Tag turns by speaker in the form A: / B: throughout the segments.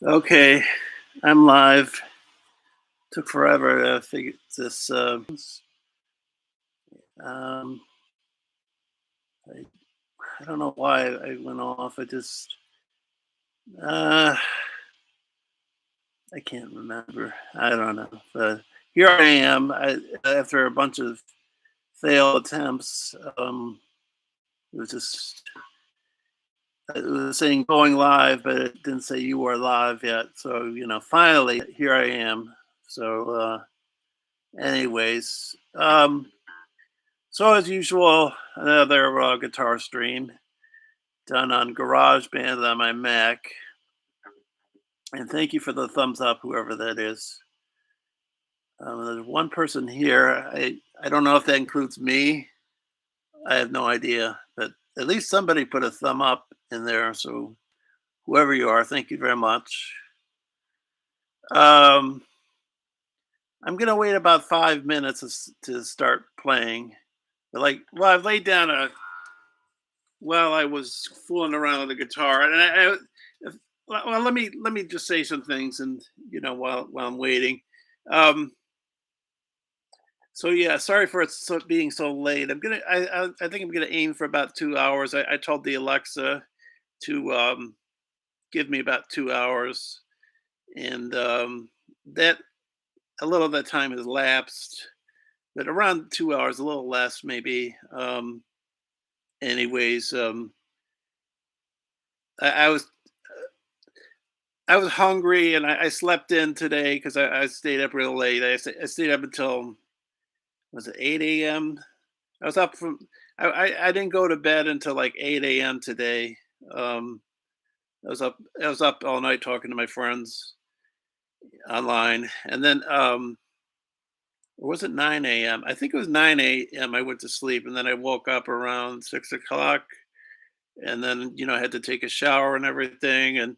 A: Okay, I'm live. Took forever to figure this. Um, I, I don't know why I went off. Uh, I can't remember. I don't know. But here I am. After a bunch of failed attempts. It was just it was saying going live, but it didn't say you were live yet. So finally here I am. So, anyways, so as usual, another guitar stream done on GarageBand on my Mac. And thank you for the thumbs up, whoever that is. There's one person here. I don't know if that includes me. I have no idea, but at least somebody put a thumb up in there. So whoever you are, thank you very much. Um, I'm gonna wait about 5 minutes to start playing. But well, I've laid down a while I was fooling around with the guitar, and well, let me just say some things, and while I'm waiting. Um, so yeah, sorry for being so late. I think I'm gonna aim for about 2 hours. I told the Alexa to give me about 2 hours, and that a little of that time has lapsed, but around 2 hours, a little less maybe. Anyways, I was hungry and I slept in today because I stayed up real late. I stayed up until was it 8 a.m. I was up from I didn't go to bed until like 8 a.m. today. Um, I was up all night talking to my friends online, and then or was it 9 a.m.? I think it was 9 a.m. I went to sleep, and then I woke up around 6 o'clock, and then I had to take a shower and everything, and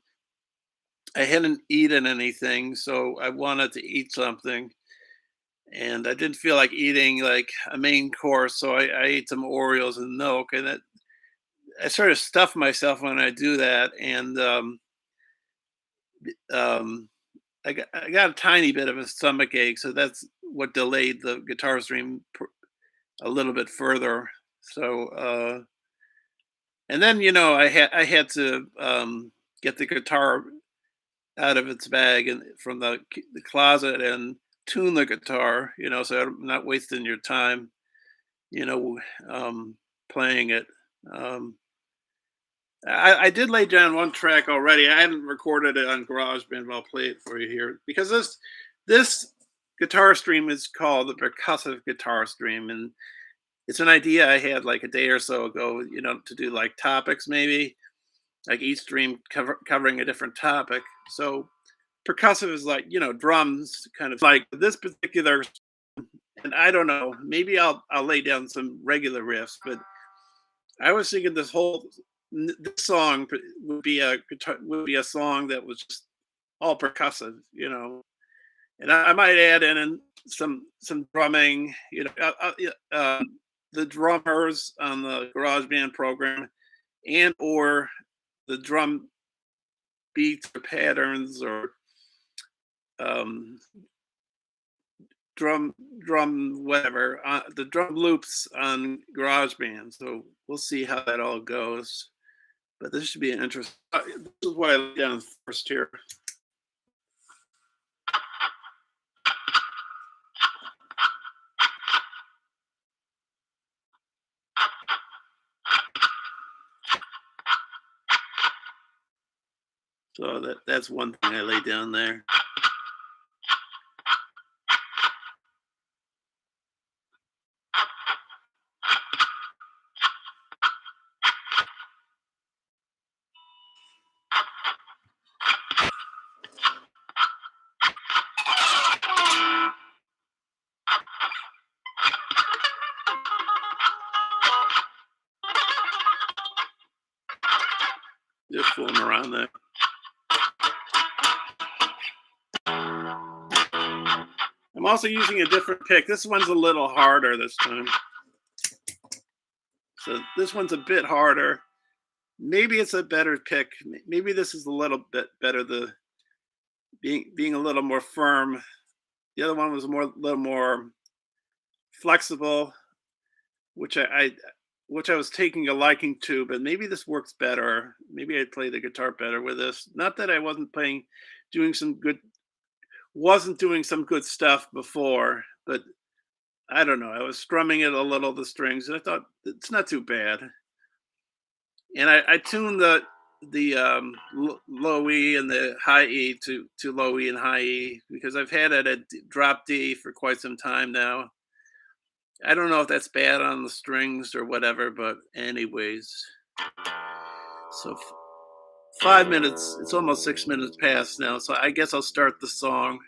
A: I hadn't eaten anything, so I wanted to eat something, and I didn't feel like eating like a main course, so I ate some Oreos and milk, and I sort of stuff myself when I do that, and um, I got a tiny bit of a stomach ache, so that's what delayed the guitar stream a little bit further. So, and then I had to get the guitar out of its bag and from the closet and tune the guitar, so I'm not wasting your time, you know, playing it. Um, I did lay down one track already. I hadn't recorded it on GarageBand, but I'll play it for you here because this guitar stream is called the Percussive Guitar Stream, and it's an idea I had like a day or so ago, to do like topics maybe, like each stream covering a different topic. So percussive is like drums, kind of like this particular. And I don't know, maybe I'll lay down some regular riffs, but I was thinking this song would be a song that was just all percussive, and I might add in some drumming, yeah, the drummers on the GarageBand program, and or the drum beats or patterns or um, drum whatever, the drum loops on GarageBand. So we'll see how that all goes. But this should be an interesting. This is what I laid down first here. So that's one thing I laid down there. Just fooling around there. I'm also using a different pick. This one's a little harder this time. So this one's a bit harder. Maybe it's a better pick. Maybe this is a little bit better. being a little more firm. The other one was a little more flexible, which which I was taking a liking to, but maybe this works better. Maybe I play the guitar better with this. Not that I doing some good, wasn't doing some good stuff before, but I don't know. I was strumming it a little, the strings, and I thought it's not too bad. And I tuned low E and the high E to low E and high E because I've had it at drop D for quite some time now. I don't know if that's bad on the strings or whatever, but anyways. So 5 minutes, it's almost 6 minutes past now. So I guess I'll start the song.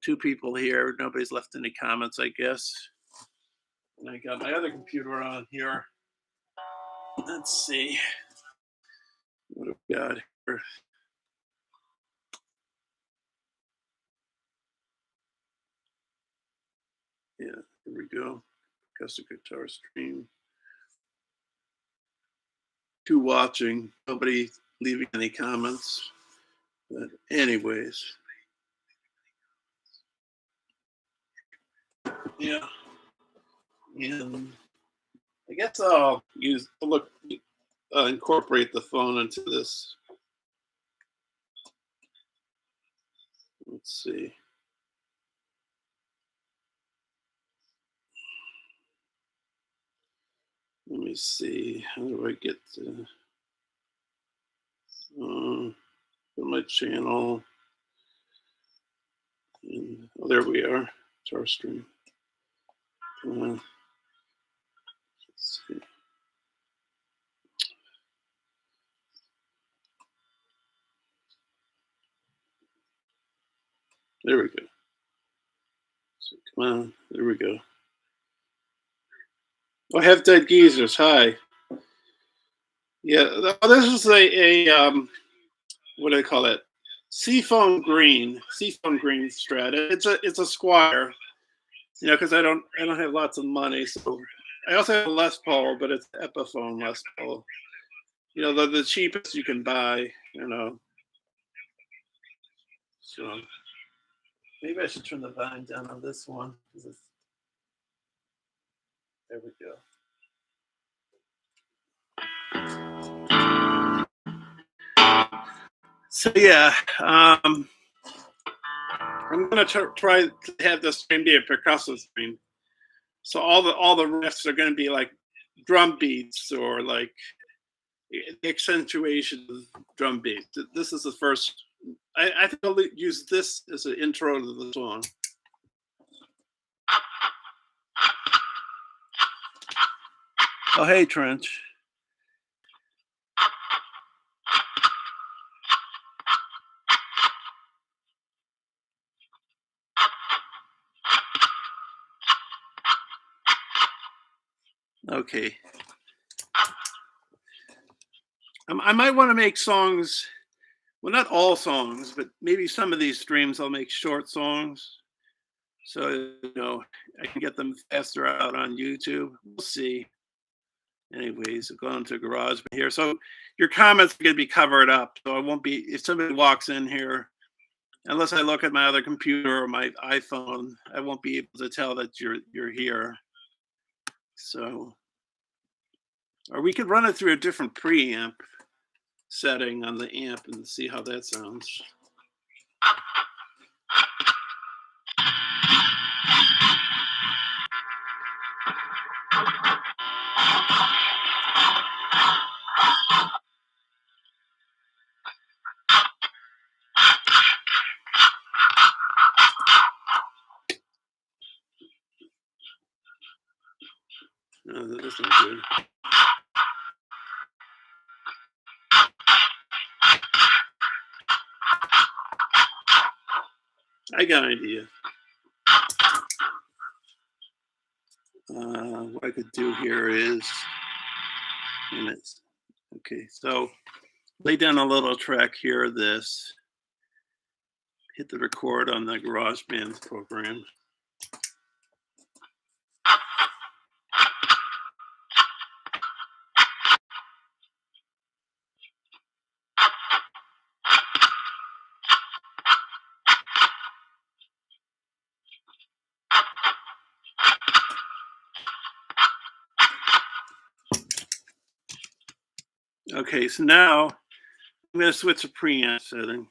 A: Two people here. Nobody's left any comments, I guess. And I got my other computer on here. Let's see. What have we got here? Yeah, here we go. Percussive guitar stream. Two watching. Nobody leaving any comments. But anyways. Yeah. And I guess I'll incorporate the phone into this. Let's see. Let me see. How do I get to my channel? And, oh, there we are. Guitar stream. Let's see. There we go. So come on. There we go. Oh, Have Dead Geezers. Hi. Yeah, this is what do I call it? Seafoam green Strat. It's a Squire. Because I don't have lots of money, so I also have a Les Paul, but it's Epiphone Les Paul. The cheapest you can buy. So maybe I should turn the volume down on this one. There we go. So yeah, I'm gonna try to have this stream be a percussive stream. So all the riffs are gonna be like drum beats or like the accentuation of drum beats. This is the first. I think I'll use this as an intro to the song. Oh, hey, Trench. Okay. I might want to make songs. Well, not all songs, but maybe some of these streams I'll make short songs. So, I can get them faster out on YouTube. We'll see. Anyways, I'll go into GarageBand here. So your comments are going to be covered up. So I won't be, if somebody walks in here, unless I look at my other computer or my iPhone, I won't be able to tell that you're here. So, or we could run it through a different preamp setting on the amp and see how that sounds. No, that isn't good. I got an idea. What I could do here is, okay, so lay down a little track here of this, hit the record on the GarageBand program. Okay, so now I'm going to switch to preamp setting.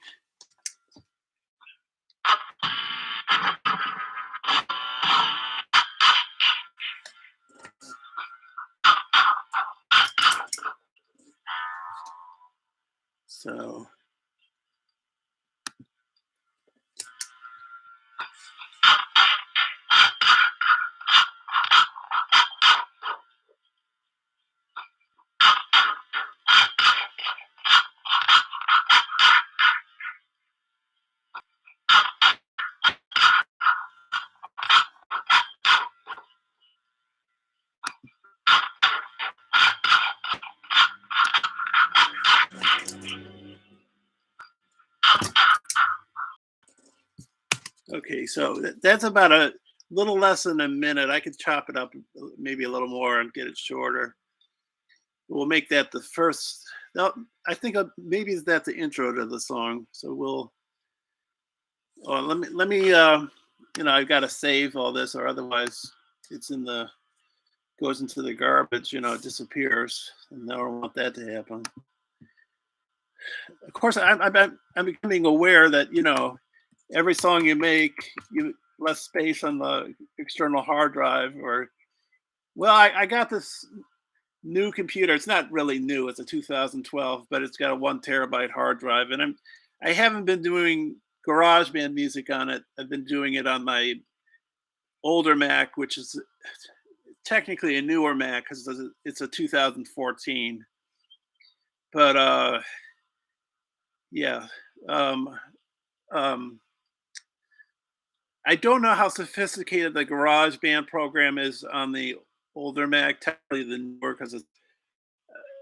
A: So okay, so that's about a little less than a minute. I could chop it up maybe a little more and get it shorter. We'll make that the first. No, I think maybe that's the intro to the song. So we'll. Oh, let me. I've got to save all this, or otherwise, it's in the goes into the garbage. It disappears, and I don't want that to happen. Of course, I'm becoming aware that every song you make, you less space on the external hard drive. Or well, I got this new computer. It's not really new. It's a 2012, but it's got a 1 terabyte hard drive, and I haven't been doing GarageBand music on it. I've been doing it on my older Mac, which is technically a newer Mac because it's a 2014. But yeah, um, um, I don't know how sophisticated the GarageBand program is on the older Mac. Technically, the newer because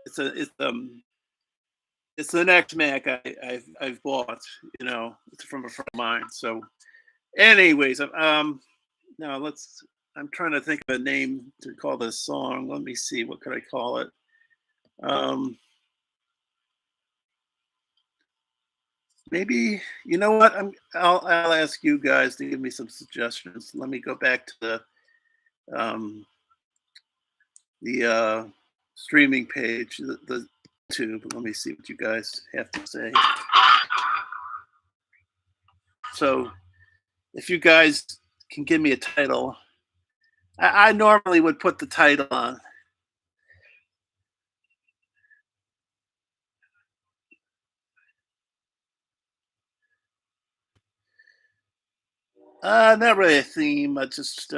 A: it's a it's the next Mac I've bought. It's from a friend of mine. So, anyways, now let's. I'm trying to think of a name to call this song. Let me see. What could I call it? Um, Maybe you know what? I'll ask you guys to give me some suggestions. Let me go back to um, the streaming page, the YouTube. Let me see what you guys have to say. So, if you guys can give me a title, I normally would put the title on. Not really a theme, but just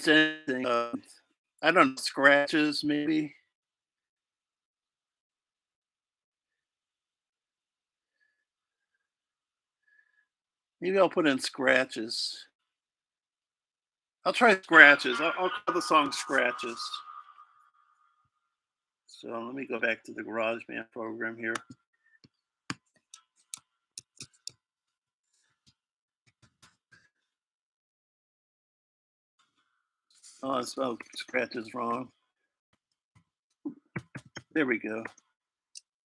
A: anything. I don't know, scratches maybe. Maybe I'll put in scratches. I'll try scratches. I'll call the song scratches. So let me go back to the GarageBand program here. Oh, I spelled scratches wrong. There we go.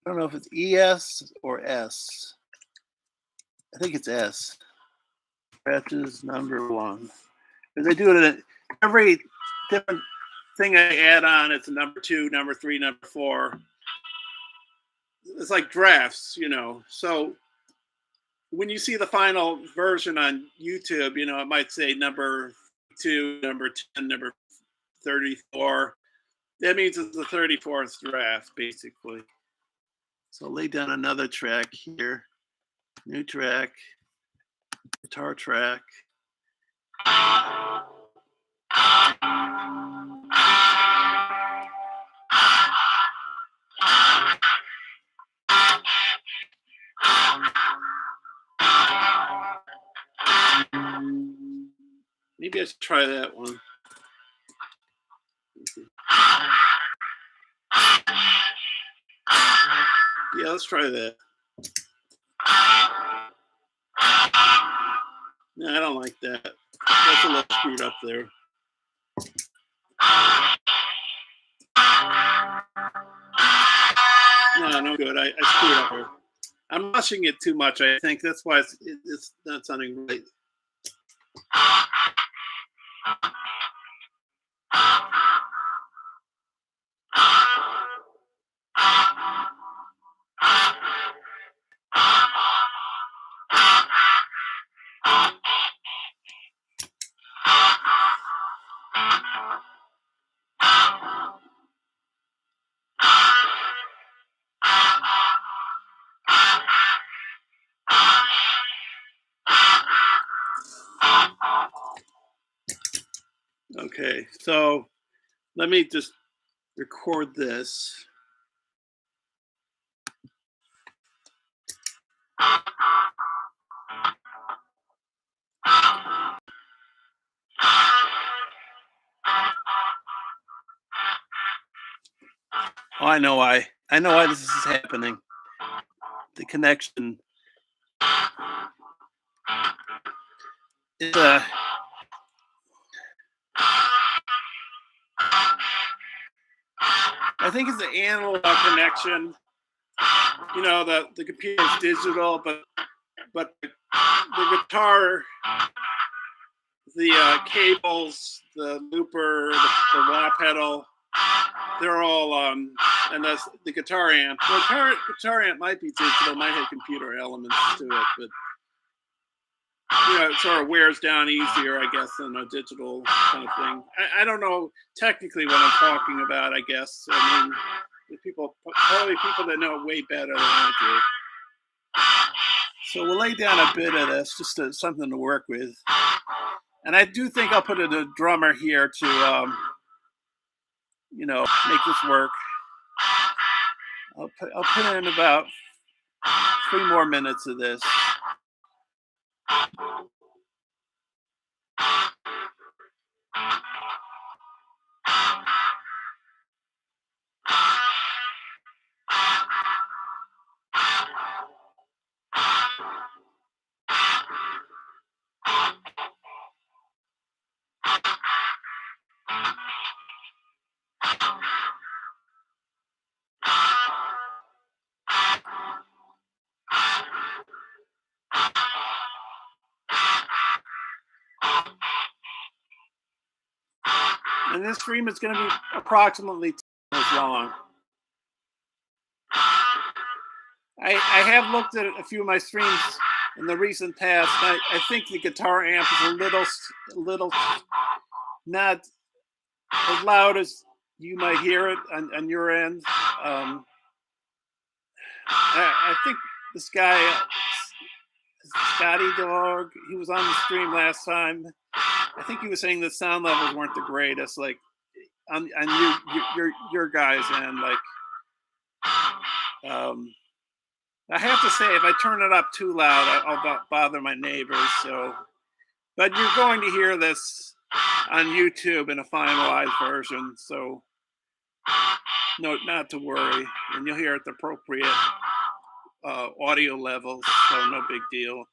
A: I don't know if it's ES or S. I think it's S. Scratches number one. Because I do it in every different thing I add on. It's a number two, number three, number four. It's like drafts. So when you see the final version on YouTube, it might say number two, number 10, number 34. That means it's the 34th draft, basically. So I'll lay down another track here. New track, guitar track. Maybe I should try that one. Yeah, let's try that. No, I don't like that. That's a little screwed up there. No, no good. I screwed up there. I'm rushing it too much. I think that's why it's not sounding right. Okay, so let me just record this. Oh, I know why. I know why this is happening. The connection. It's I think it's the analog connection. You know, the computer is digital, but the guitar, the cables, the looper, the wah pedal, they're all and the guitar amp. The guitar amp might be digital, might have computer elements to it, but you know, it sort of wears down easier, I guess, than a digital kind of thing. I don't know technically what I'm talking about. I guess I mean, probably people that know it way better than I do. So we'll lay down a bit of this, just something to work with. And I do think I'll put in a drummer here to, you know, make this work. I'll put in about 3 more minutes of this. And this stream is going to be approximately 2 minutes long. I have looked at a few of my streams in the recent past. I think the guitar amp is a little not as loud as you might hear it on your end. I think this guy, Scotty Dog, he was on the stream last time. I think he was saying the sound levels weren't the greatest, like on your guys' end. Like, I have to say, if I turn it up too loud, I'll bother my neighbors. So, but you're going to hear this on YouTube in a finalized version, so no, not to worry, and you'll hear it at the appropriate audio levels, so no big deal.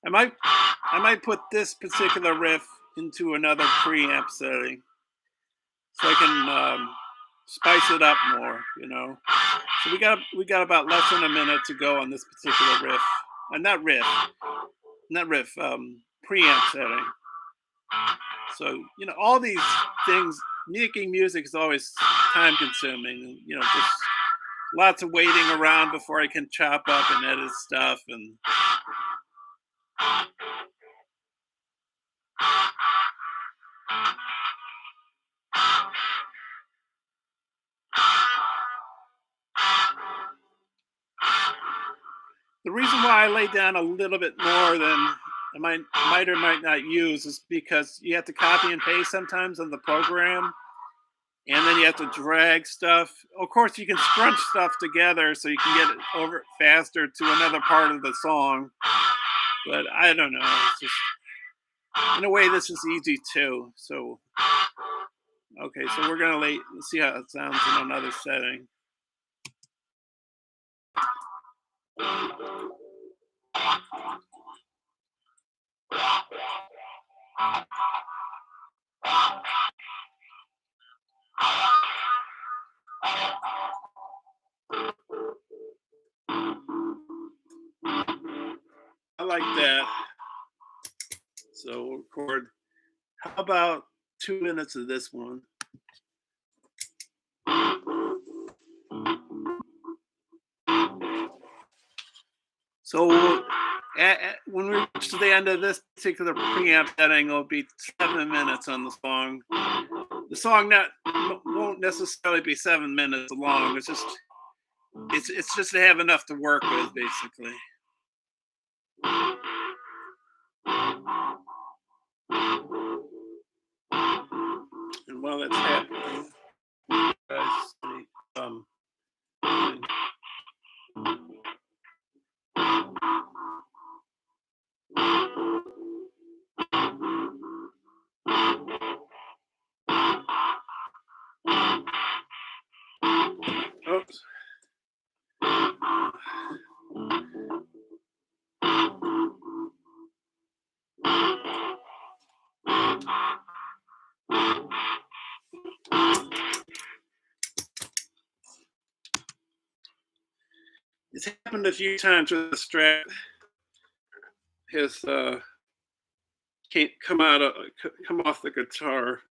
A: I might put this particular riff into another preamp setting, so I can spice it up more, you know. So we got about less than a minute to go on this particular riff, and preamp setting. So you know, all these things, making music is always time consuming. You know, just lots of waiting around before I can chop up and edit stuff and. The reason why I lay down a little bit more than I might or might not use is because you have to copy and paste sometimes on the program, and then you have to drag stuff. Of course, you can scrunch stuff together so you can get it over faster to another part of the song. But I don't know. It's just, in a way, this is easy too. So, okay, so we're gonna see how it sounds in another setting. I like that. So we'll record. How about 2 minutes of this one? So when we reach to the end of this particular preamp setting, it'll be 7 minutes on the song. The song won't necessarily be 7 minutes long. It's just It's just to have enough to work with, basically. And while that's happening, guys, um, oops. It's happened a few times with the Strat. Has can't come out of come off the guitar.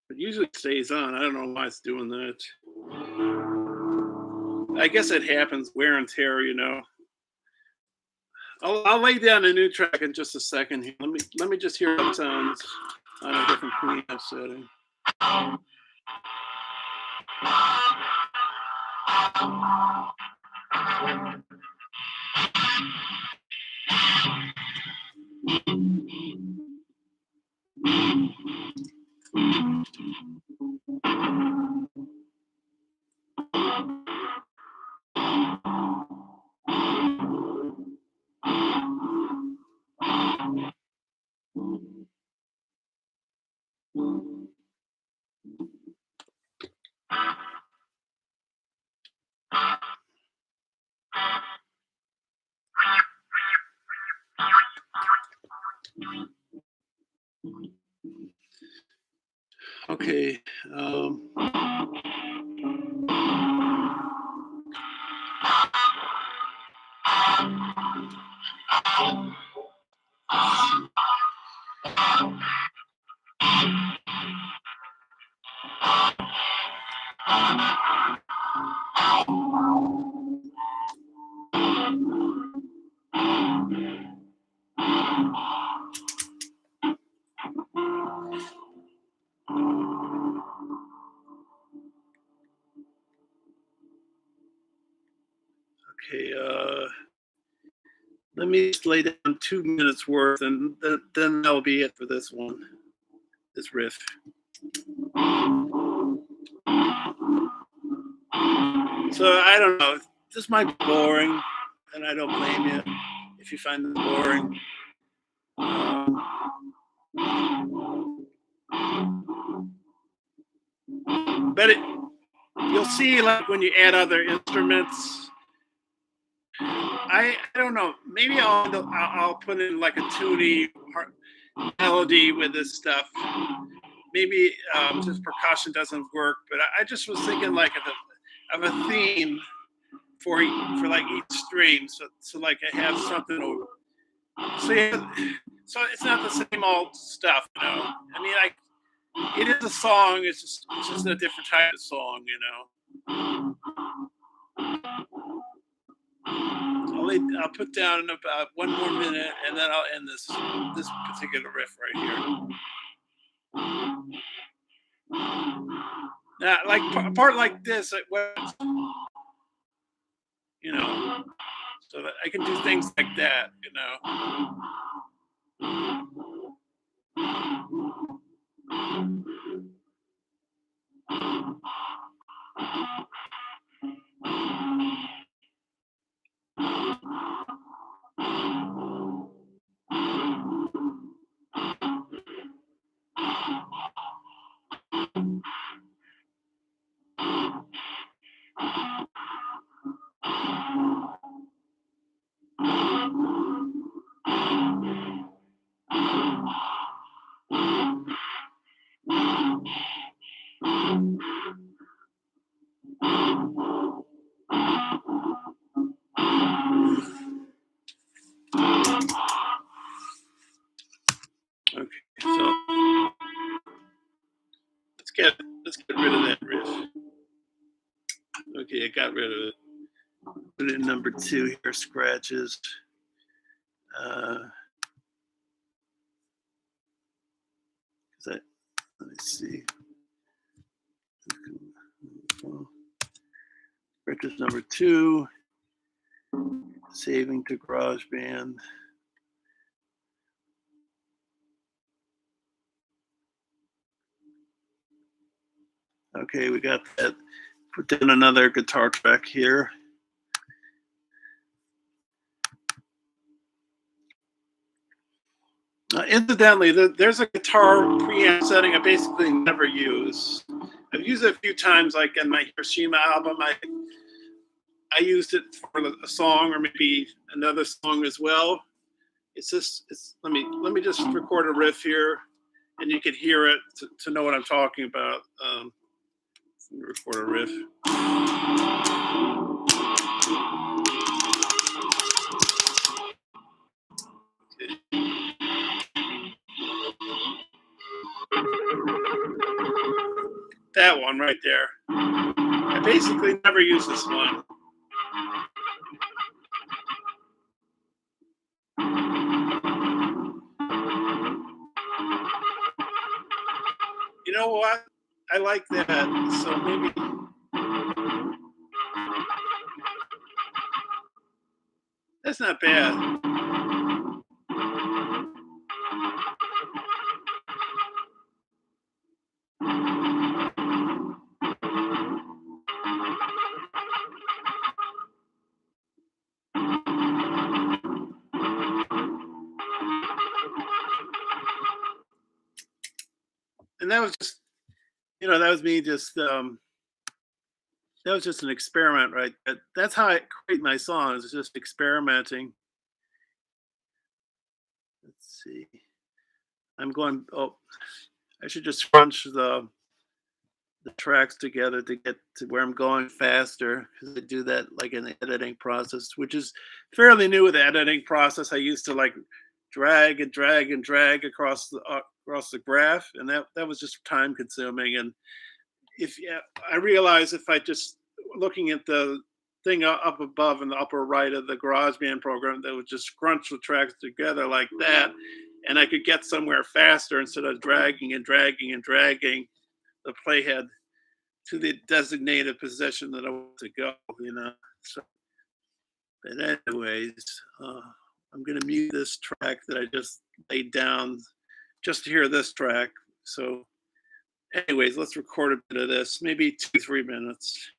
A: It usually stays on. I don't know why it's doing that. I guess it happens wear and tear, you know. I'll lay down a new track in just a second here. Let me just hear how it sounds on a different preamp setting. Okay. Okay. Let me just lay down 2 minutes worth, and then that'll be it for this one. This riff. So I don't know. This might be boring, and I don't blame you if you find this boring. But you'll see, like when you add other instruments. I don't know. Maybe I'll put in like a tuny melody with this stuff. Maybe just percussion doesn't work, but I just was thinking like of a theme for for like each stream, so like I have something. So yeah, so it's not the same old stuff, you know. I mean, like it is a song. It's just a different type of song, you know. I'll put down in about 1 more minute, and then I'll end this particular riff right here. Now, like a part like this, you know, so that I can do things like that, you know. Okay, so let's get rid of that riff. Okay, I got rid of it. Put in number 2 here, scratches. Uh, let me see. Practice number 2, saving to GarageBand. Okay, we got that. Put in another guitar track here. Incidentally, there's a guitar preamp setting I basically never use. I've used it a few times, like in my Hiroshima album. I used it for a song or maybe another song as well. Let me just record a riff here, and you can hear it to know what I'm talking about. Let me record a riff. That one right there. I basically never use this one. You know what? I like that. So maybe that's not bad. And that was just, that was me just, that was just an experiment, right? That's how I create my songs, is just experimenting. Let's see. I should just crunch the tracks together to get to where I'm going faster, because I do that like in the editing process, which is fairly new with the editing process. I used to like drag and drag and drag across the graph, and that was just time consuming. And I realize if I just looking at the thing up above in the upper right of the GarageBand program, that would just crunch the tracks together like that, and I could get somewhere faster instead of dragging and dragging and dragging the playhead to the designated position that I want to go. So, but anyways, I'm going to mute this track that I just laid down just to hear this track. So, anyways, let's record a bit of this, maybe 2-3 minutes.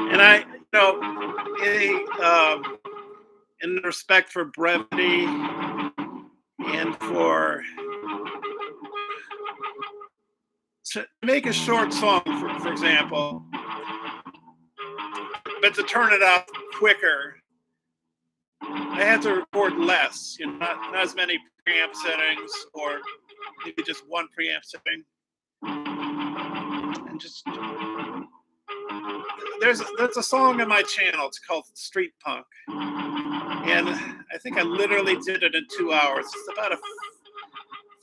A: And in respect for brevity and to make a short song, for example, but to turn it out quicker, I had to record less, not as many preamp settings, or maybe just one preamp setting. And just there's a song on my channel. It's called Street Punk, and I think I literally did it in 2 hours. It's about a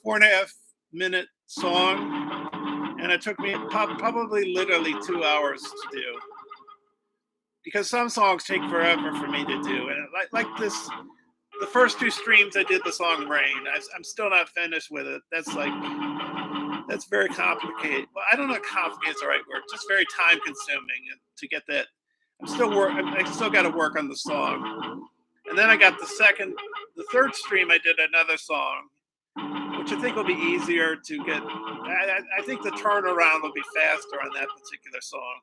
A: 4.5-minute song, and it took me probably literally 2 hours to do, because some songs take forever for me to do. And like this, the first 2 streams I did the song Rain. I'm still not finished with it. That's very complicated. Well, I don't know if complicated is the right word. Just very time consuming to get that. I still got to work on the song. And then I got the third stream. I did another song, which I think will be easier to get. I think the turnaround will be faster on that particular song.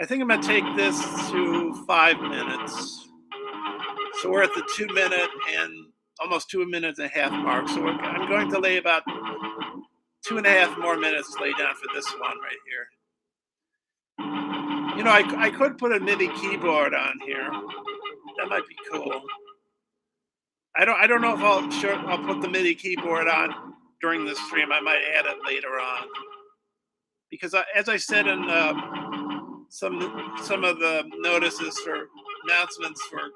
A: I think I'm going to take this to 5 minutes. So we're at the 2 minute and almost 2 minutes and a half mark. So I'm going to lay about 2.5 more minutes lay down for this one right here. I could put a MIDI keyboard on here. That might be cool. I don't know if I'll put the MIDI keyboard on during this stream. I might add it later on, because as I said in some of the notices for announcements for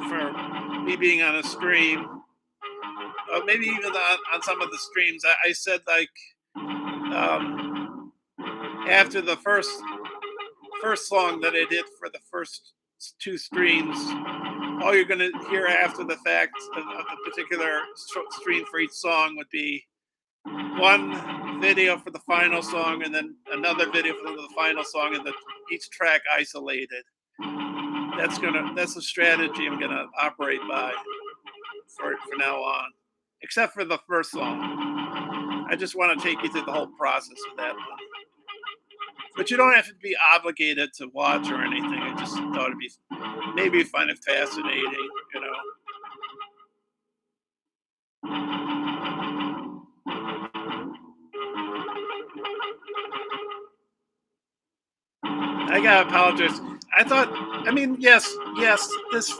A: for me being on a stream, maybe even on some of the streams, I said like after the first song that I did for the first two streams, all you're going to hear after the fact of the particular stream for each song would be one video for the final song and then another video for the final song and each track isolated. That's a strategy I'm gonna operate by for now on. Except for the first song. I just want to take you through the whole process of that one. But you don't have to be obligated to watch or anything. I just thought it'd be maybe you find it fascinating, you know. I gotta apologize. I thought, I mean, yes, this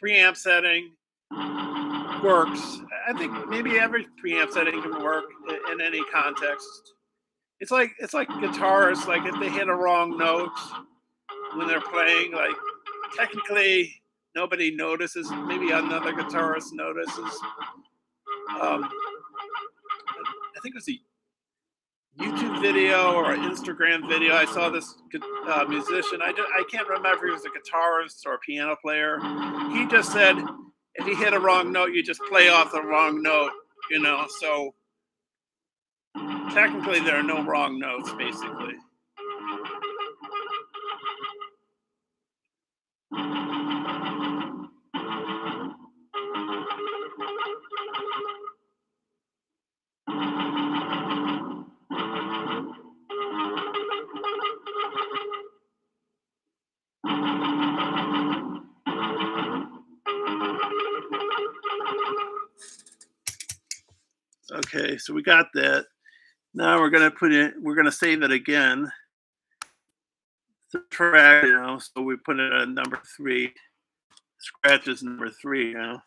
A: preamp setting works. I think maybe every preamp setting can work in any context. It's like guitarists, like if they hit a wrong note when they're playing, like technically nobody notices. Maybe another guitarist notices. I think it was a YouTube video or an Instagram video. I saw this musician. I can't remember if he was a guitarist or a piano player. He just said if you hit a wrong note, you just play off the wrong note. You know, so technically there are no wrong notes, basically. Okay, so we got that. Now we're gonna put it. We're gonna save it again. The track, you know. So we put it at number 3. Scratches number 3, you know.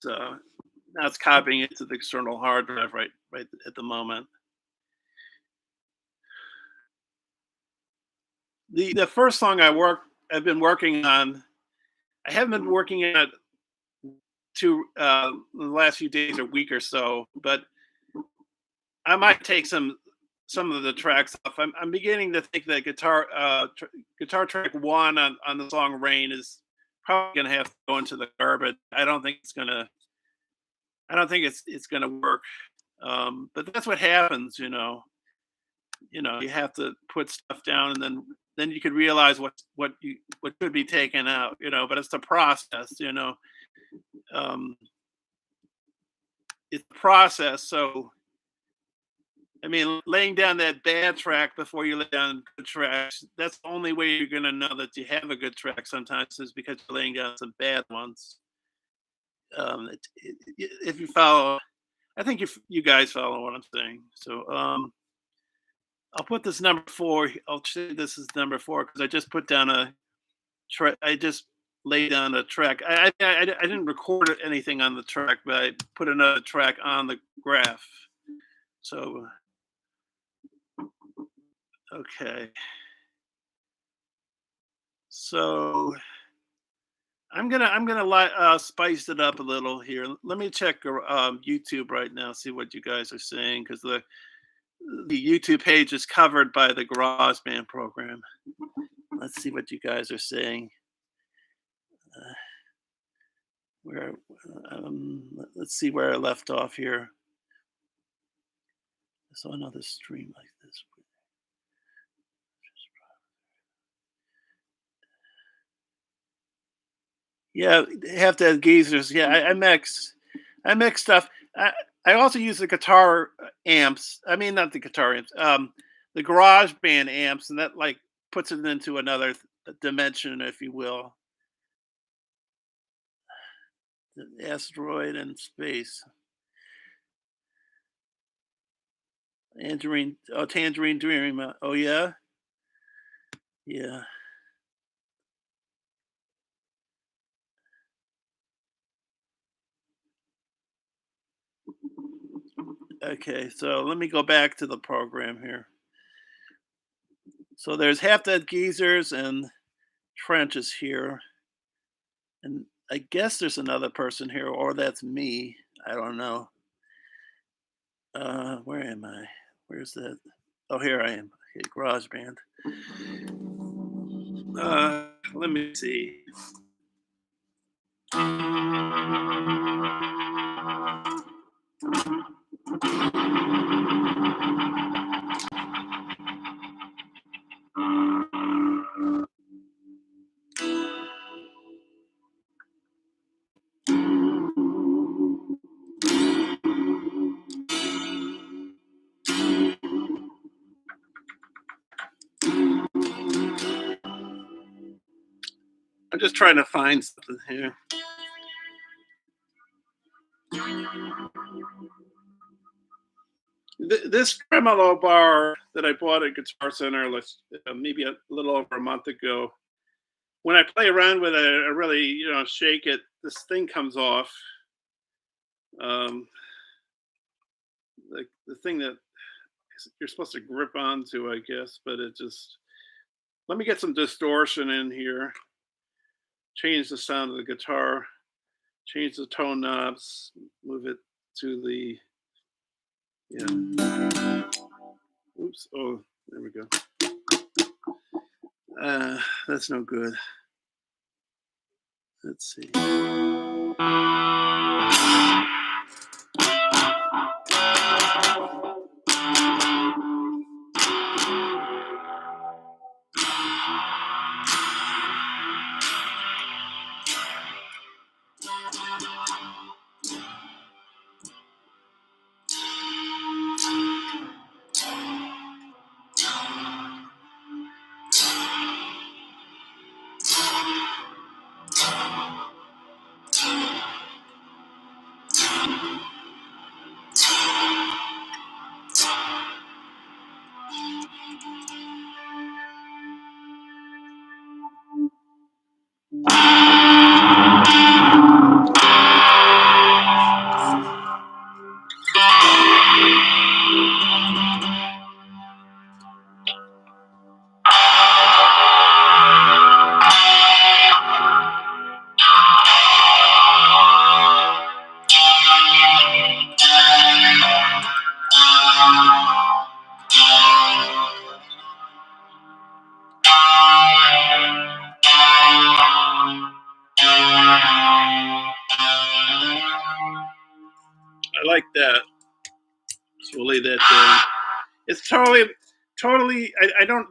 A: So now it's copying it to the external hard drive right at the moment. The first song I've been working on. I haven't been working on it to the last few days or week or so, but I might take some of the tracks off. I'm beginning to think that guitar track 1 on the song Rain is probably gonna have to go into the garbage. I don't think it's gonna work. But that's what happens, you know. You have to put stuff down, and then you could realize what could be taken out, you know. But it's the process, you know. Um, it's the process. So I mean, laying down that bad track before you lay down good tracks, that's the only way you're gonna know that you have a good track sometimes is because you're laying down some bad ones. If you follow, I think if you guys follow what I'm saying. So I'll put this number 4. I'll say this is number 4 because I just put down a track. I just laid down a track. I didn't record anything on the track, but I put another track on the graph. So okay. So I'm gonna spice it up a little here. Let me check YouTube right now, see what you guys are saying, because the YouTube page is covered by the GarageBand program. Let's see what you guys are saying. Uh, where let's see where I left off here. I saw another stream like this. Yeah, they have to have geezers. Yeah, I mix stuff. I also use the guitar amps. I mean, not the guitar amps. The garage band amps, and that like puts it into another dimension, if you will. The asteroid and space. Tangerine Dream. Oh yeah, yeah. Okay, so let me go back to the program here. So there's half dead geezers and trenches here. And I guess there's another person here, or that's me. I don't know. Where am I? Where's that? Oh, here I am. Okay, GarageBand. Let me see. I'm just trying to find something here. This tremolo bar that I bought at Guitar Center, maybe a little over a month ago. When I play around with it, I really, shake it. This thing comes off. Um, the thing that you're supposed to grip onto, I guess, but it just. Let me get some distortion in here. Change the sound of the guitar. Change the tone knobs. Move it to the. Yeah. Oops. Oh, there we go. That's no good. Let's see. I like that. So we'll lay that down. It's totally. I don't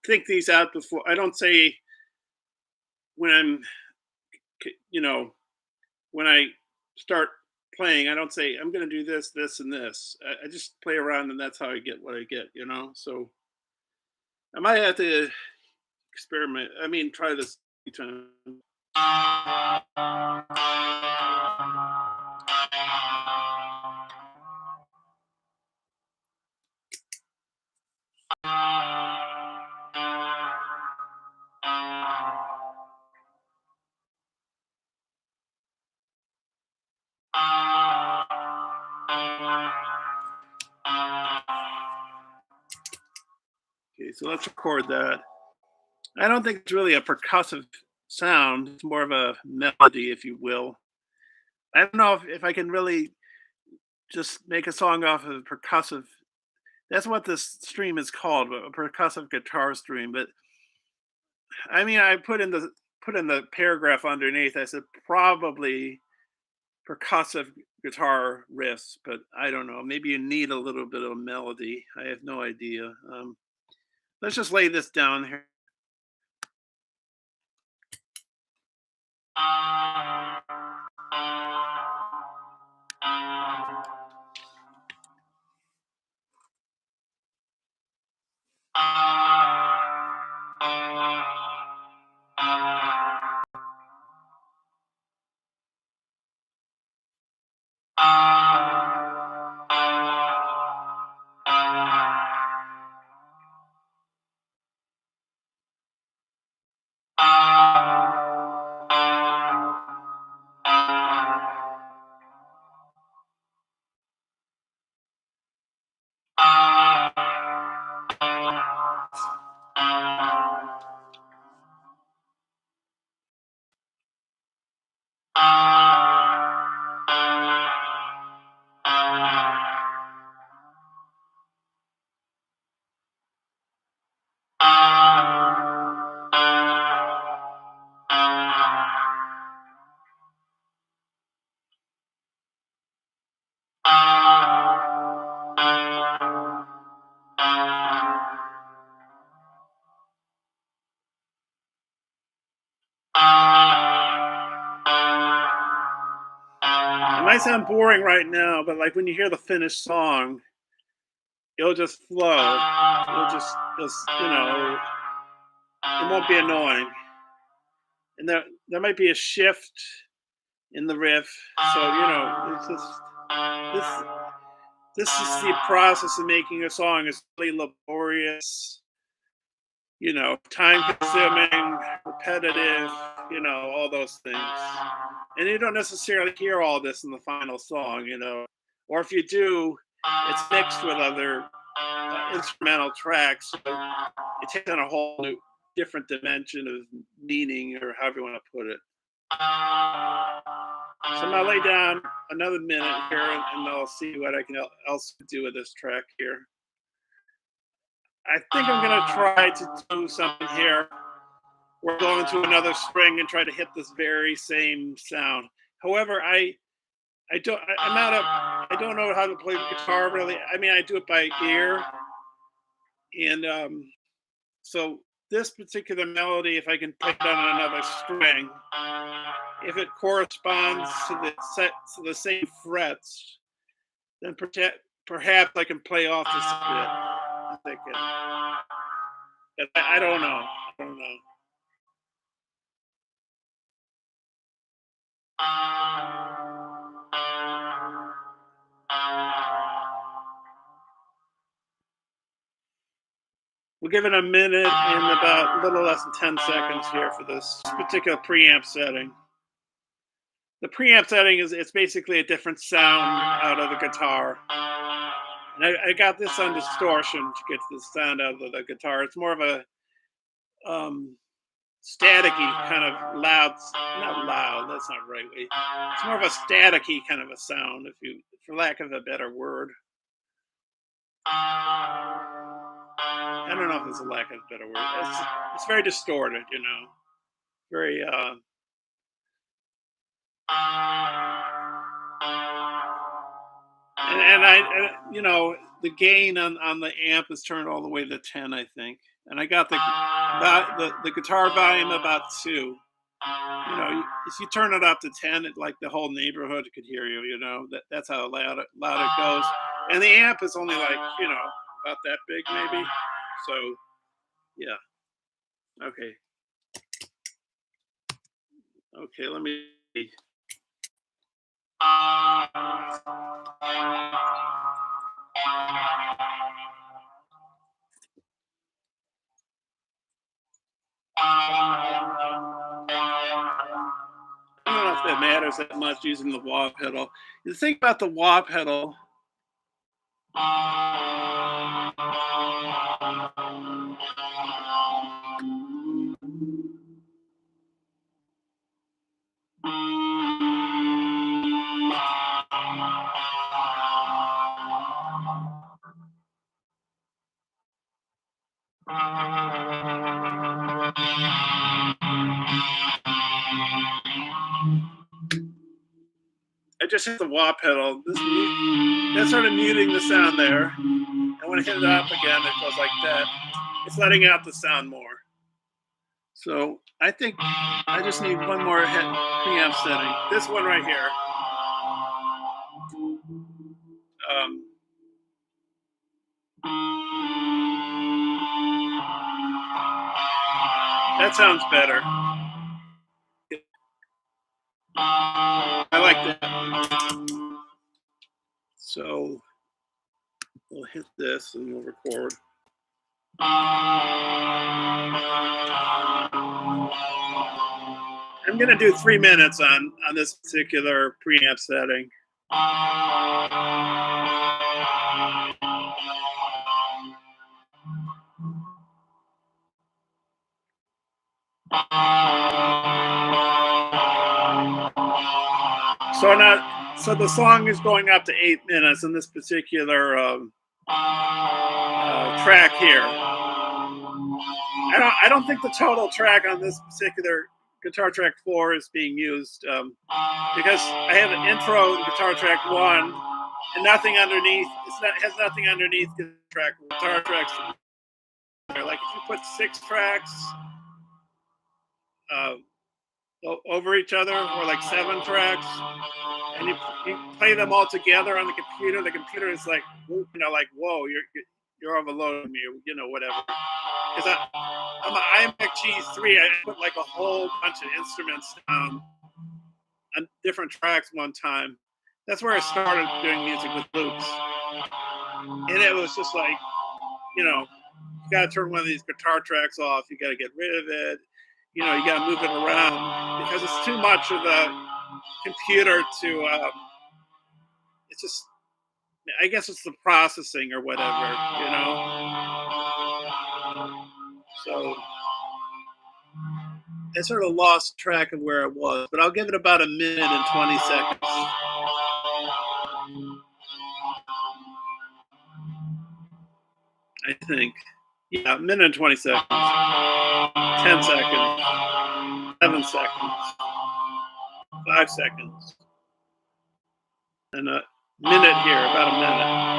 A: think these out before. I don't say when I'm, you know, when I start playing. I don't say I'm going to do this, this, and this. I just play around, and that's how I get what I get. So I might have to experiment. I mean, try this time. Okay, so let's record that. I don't think it's really a percussive sound. It's more of a melody, if you will. I don't know if I can really just make a song off of percussive. That's what this stream is called, a percussive guitar stream. But I mean, I put in the paragraph underneath. I said probably percussive guitar riffs, but I don't know. Maybe you need a little bit of melody. I have no idea. Let's just lay this down here. might sound boring right now, but like when you hear the finished song, it'll just flow. It won't be annoying. And there might be a shift in the riff. So, it's just this this is the process of making a song. It's really laborious, time consuming, repetitive, all those things. And you don't necessarily hear all this in the final song, or if you do, it's mixed with other instrumental tracks. So it takes on a whole new, different dimension of meaning, or however you want to put it. So I'm gonna lay down another minute here, and I'll see what I can else do with this track here. I think I'm gonna try to do something here. We're going to another string and try to hit this very same sound. However, I don't know how to play the guitar really. I mean, I do it by ear, and so this particular melody, if I can play it on another string, if it corresponds to the same frets, then perhaps I can play off this a bit. I'm thinking, but I don't know. I don't know. We'll give it a minute and about a little less than 10 seconds here for this particular preamp setting. The preamp setting it's basically a different sound out of the guitar. And I got this on distortion to get the sound out of the guitar. It's more of a staticky kind of loud, not loud, that's not right. It's more of a staticky kind of a sound, for lack of a better word. I don't know if it's a lack of a better word. It's very distorted, very and the gain on the amp is turned all the way to 10, I think, and I got the guitar volume about 2. If you turn it up to 10, like the whole neighborhood could hear you. That's how loud it goes, and the amp is only like about that big maybe. So yeah, okay, let me. I don't know if that matters that much using the wah pedal. The thing about the wah pedal, I just hit the wah pedal. That's sort of muting the sound there. And when I hit it up again, it goes like that. It's letting out the sound more. So I think I just need one more preamp setting. This one right here. That sounds better. I like that. So we'll hit this and we'll record. I'm going to do 3 minutes on this particular preamp setting. So the song is going up to 8 minutes in this particular track here. I don't think the total track on this particular guitar track 4 is being used because I have an intro in guitar track 1 and nothing underneath. It has nothing underneath guitar tracks. Like if you put 6 tracks, over each other, or like 7 tracks, and you play them all together on the computer. The computer is like, like, whoa, you're overloading me, whatever. Because I'm an iMac G3, I put like a whole bunch of instruments down on different tracks one time. That's where I started doing music with loops, and it was just like, you got to turn one of these guitar tracks off. You got to get rid of it. You got to move it around because it's too much of the computer to. It's just, I guess it's the processing or whatever. So I sort of lost track of where it was, but I'll give it about a minute and 20 seconds. I think. Yeah, a minute and 20 seconds. 10 seconds. 7 seconds. 5 seconds. And a minute here, about a minute.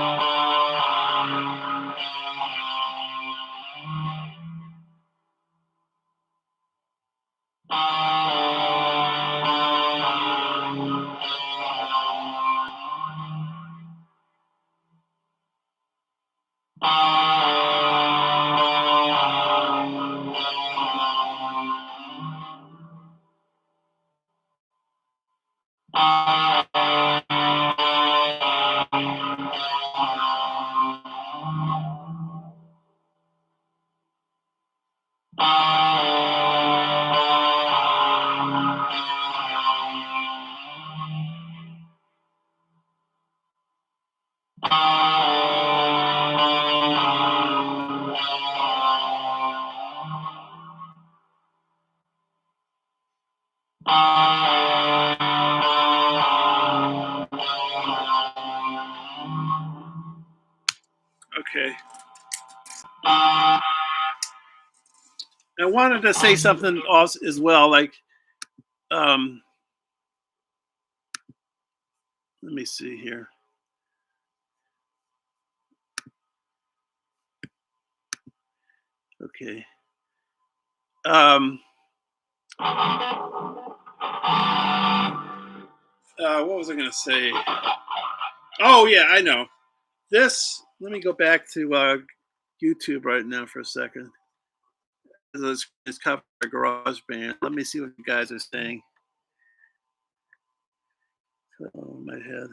A: Okay. I wanted to say something else as well, like, let me see here. Okay. What was I going to say? Oh, yeah, I know. Let me go back to YouTube right now for a second. It's covered by GarageBand. Let me see what you guys are saying. Oh, my head.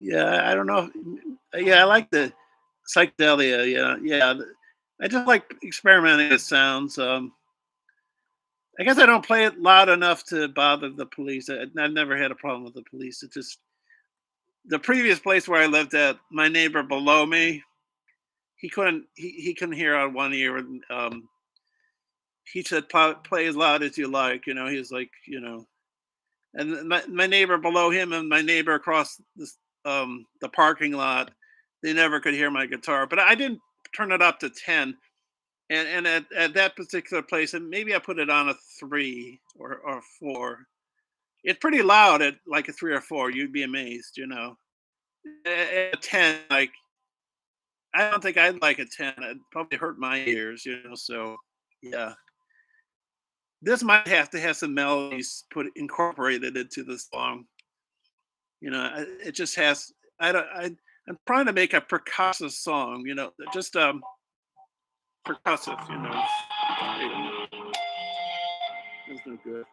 A: Yeah, I don't know. Yeah, I like the psychedelia. Yeah, yeah. I just like experimenting with sounds. I guess I don't play it loud enough to bother the police. I've never had a problem with the police. It's just the previous place where I lived at. My neighbor below me, he couldn't hear out one ear, and he said, Play as loud as you like." He was like, and my neighbor below him and my neighbor across the parking lot, they never could hear my guitar, but I didn't turn it up to 10. And at that particular place, and maybe I put it on a 3 or 4. It's pretty loud at like a 3 or 4. You'd be amazed. At a 10, like, I don't think I'd like a 10. It'd probably hurt my ears. So yeah. This might have to have some melodies incorporated into the song. It just has. I don't. I'm trying to make a percussive song. Just percussive. That's no good.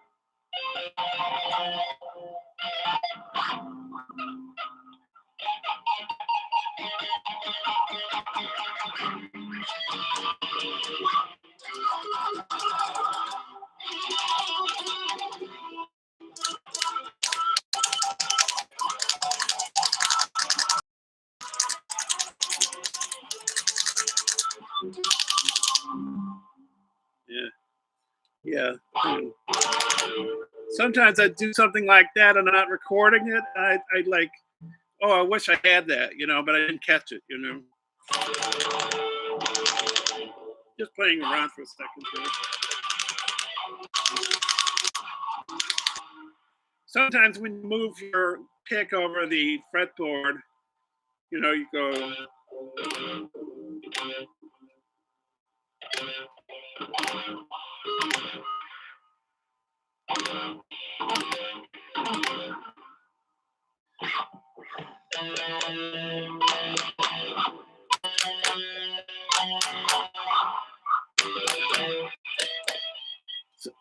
A: Yeah. Yeah. Sometimes I do something like that and I'm not recording it. I like, oh, I wish I had that, but I didn't catch it. just playing around for a second here. Sometimes when you move your pick over the fretboard, you go.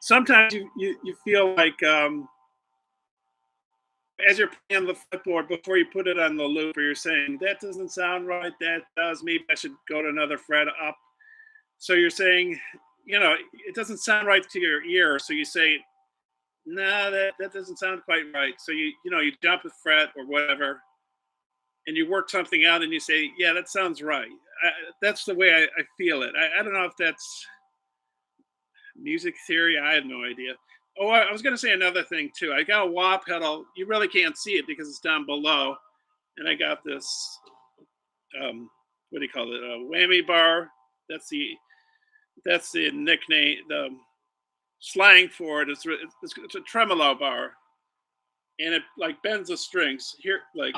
A: Sometimes you feel like as you're playing the fretboard before you put it on the loop, or you're saying that doesn't sound right. That does. Maybe I should go to another fret up. So you're saying, it doesn't sound right to your ear. So you say, no, that doesn't sound quite right. So you jump a fret or whatever, and you work something out, and you say, yeah, that sounds right. That's the way I feel it. I don't know if that's music theory. I have no idea. Oh, I was going to say another thing too. I got a wah pedal. You really can't see it because it's down below, and I got this. What do you call it? A whammy bar. That's the that's the nickname. The slang for it. It's a tremolo bar, and it like bends the strings here. Like,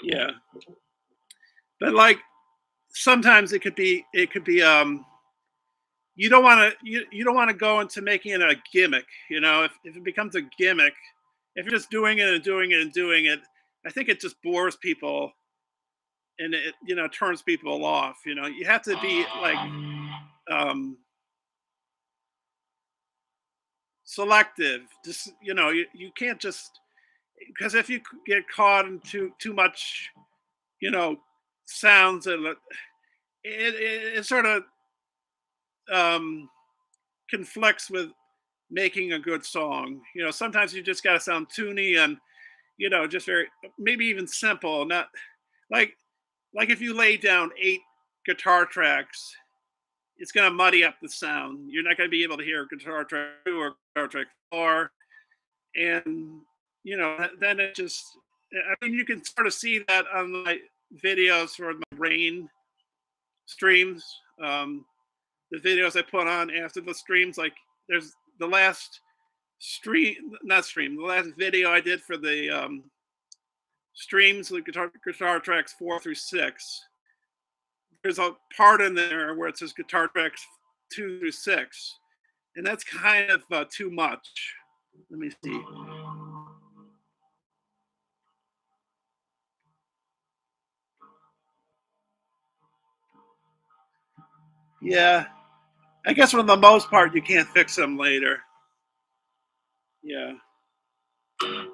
A: yeah, but like sometimes it could be you don't want to you don't want to go into making it a gimmick. If it becomes a gimmick, if you're just doing it and doing it and doing it, I think it just bores people, and it turns people off. You have to be like um selective. Just you can't just, because if you get caught in too much you know sounds, and it sort of um conflicts with making a good song. Sometimes you just got to sound tuney, and just very, maybe even simple. Not like if you lay down 8 guitar tracks, it's going to muddy up the sound. You're not going to be able to hear guitar track 2 or guitar track 4, and then it just. I mean, you can sort of see that on my videos for the rain streams. The videos I put on after the streams, like there's the last the last video I did for the streams, the guitar tracks 4 through 6. There's a part in there where it says guitar tracks 2 through 6, and that's kind of too much. Let me see. Yeah, I guess for the most part you can't fix them later. Yeah, I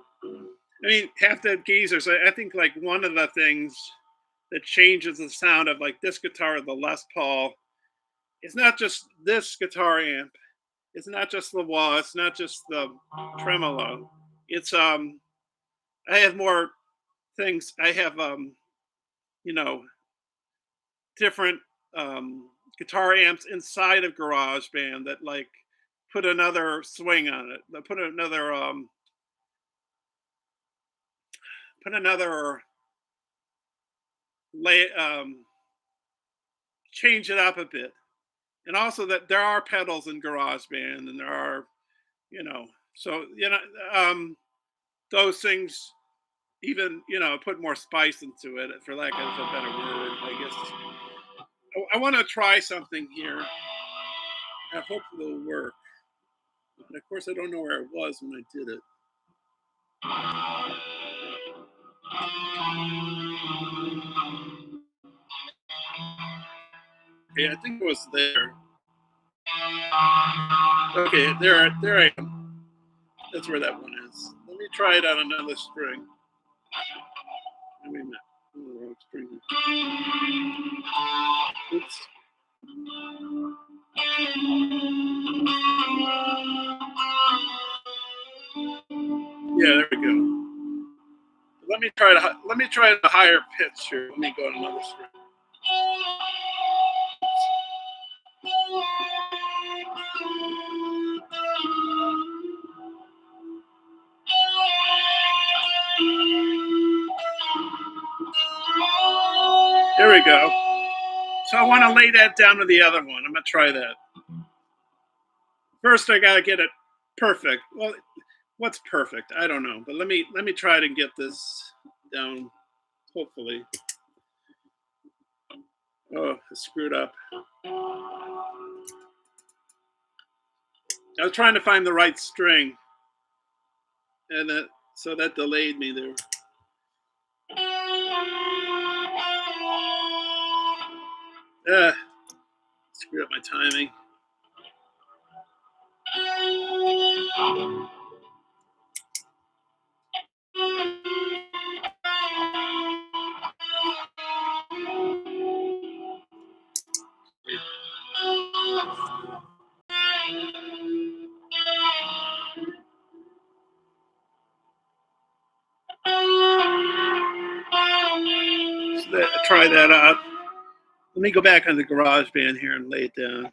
A: mean half the geezers. I think like one of the things that changes the sound of like this guitar, the Les Paul, it's not just this guitar amp. It's not just the wah. It's not just the tremolo. It's I have more things. I have you know different guitar amps inside of GarageBand that like put another swing on it. That put another lay change it up a bit. And also that there are pedals in GarageBand, and there are you know so um those things even put more spice into it, for lack of a better word, I guess. I want to try something here. I hope it'll work. And of course, I don't know where it was when I did it. Okay, I think it was there. Okay, there I am. That's where that one is. Let me try it on another string. I mean, on the wrong string. Oops. Yeah, there we go. Let me try the higher pitch here. Let me go on another string. There we go. So I want to lay that down to the other one. I'm gonna try that. First, I gotta get it perfect. Well, what's perfect? I don't know, but let me try to get this down. Hopefully. Oh, I screwed up. I was trying to find the right string, and that delayed me there. Ah, screwed up my timing. Try that out. Let me go back on the GarageBand here and lay it down.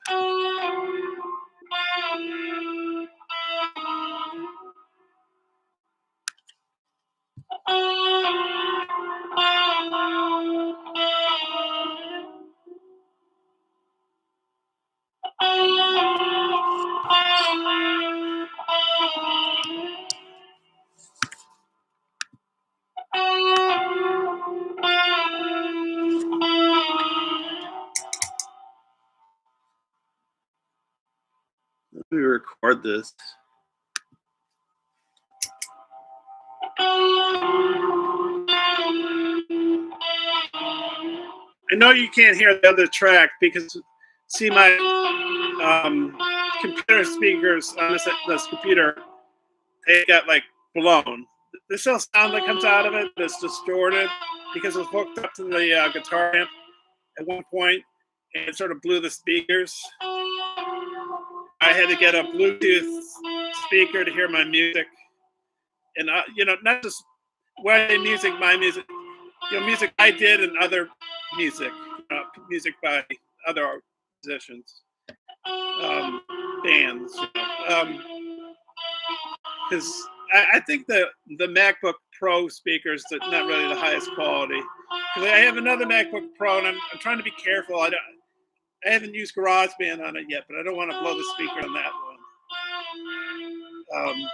A: Let me record this. I know you can't hear the other track because, see, my computer speakers on this computer, they got like blown. There's still sound that comes out of it, but it's distorted because it's hooked up to the guitar amp at one point, and it sort of blew the speakers. I had to get a Bluetooth speaker to hear my music, and not just music, my music, music I did and other music, music by other musicians, bands, because I think the MacBook Pro speakers are not really the highest quality. Because I have another MacBook Pro, and I'm trying to be careful. I haven't used GarageBand on it yet, but I don't want to blow the speaker on that one.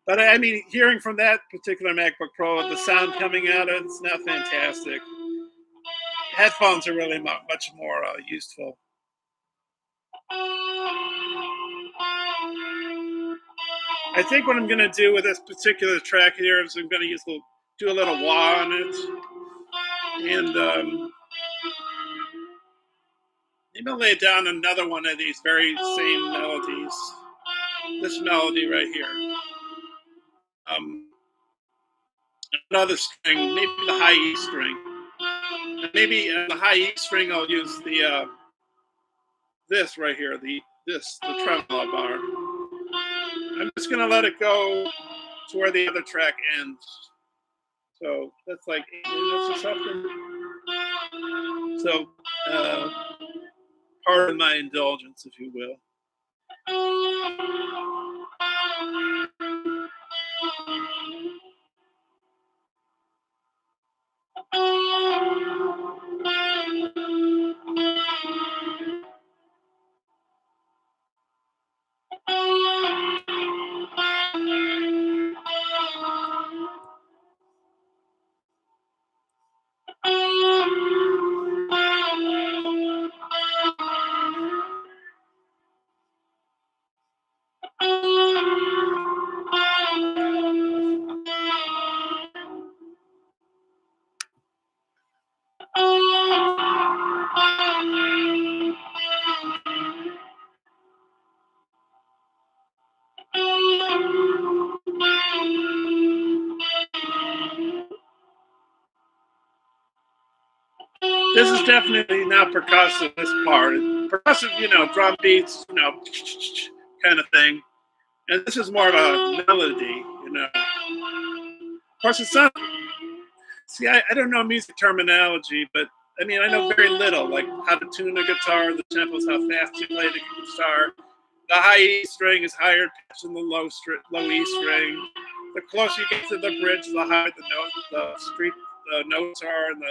A: But I mean, hearing from that particular MacBook Pro, the sound coming out of it's not fantastic. Headphones are really much more useful. I think what I'm going to do with this particular track here is I'm going to do a little wah on it, and maybe I'll lay down another one of these very same melodies. This melody right here. Another string, maybe the high E string. And maybe the high E string I'll use the this right here, the tremolo bar. I'm just gonna let it go to where the other track ends. So that's like 8 minutes or something. So pardon my indulgence, if you will. This is definitely not percussive, this part. Percussive, drum beats, kind of thing. And this is more of a melody. Of course, it's not. See, I don't know music terminology, but I mean, I know very little, like how to tune a guitar, the tempos, how fast you play the guitar. The high E string is higher pitch than the low E string. The closer you get to the bridge, the higher the notes are, and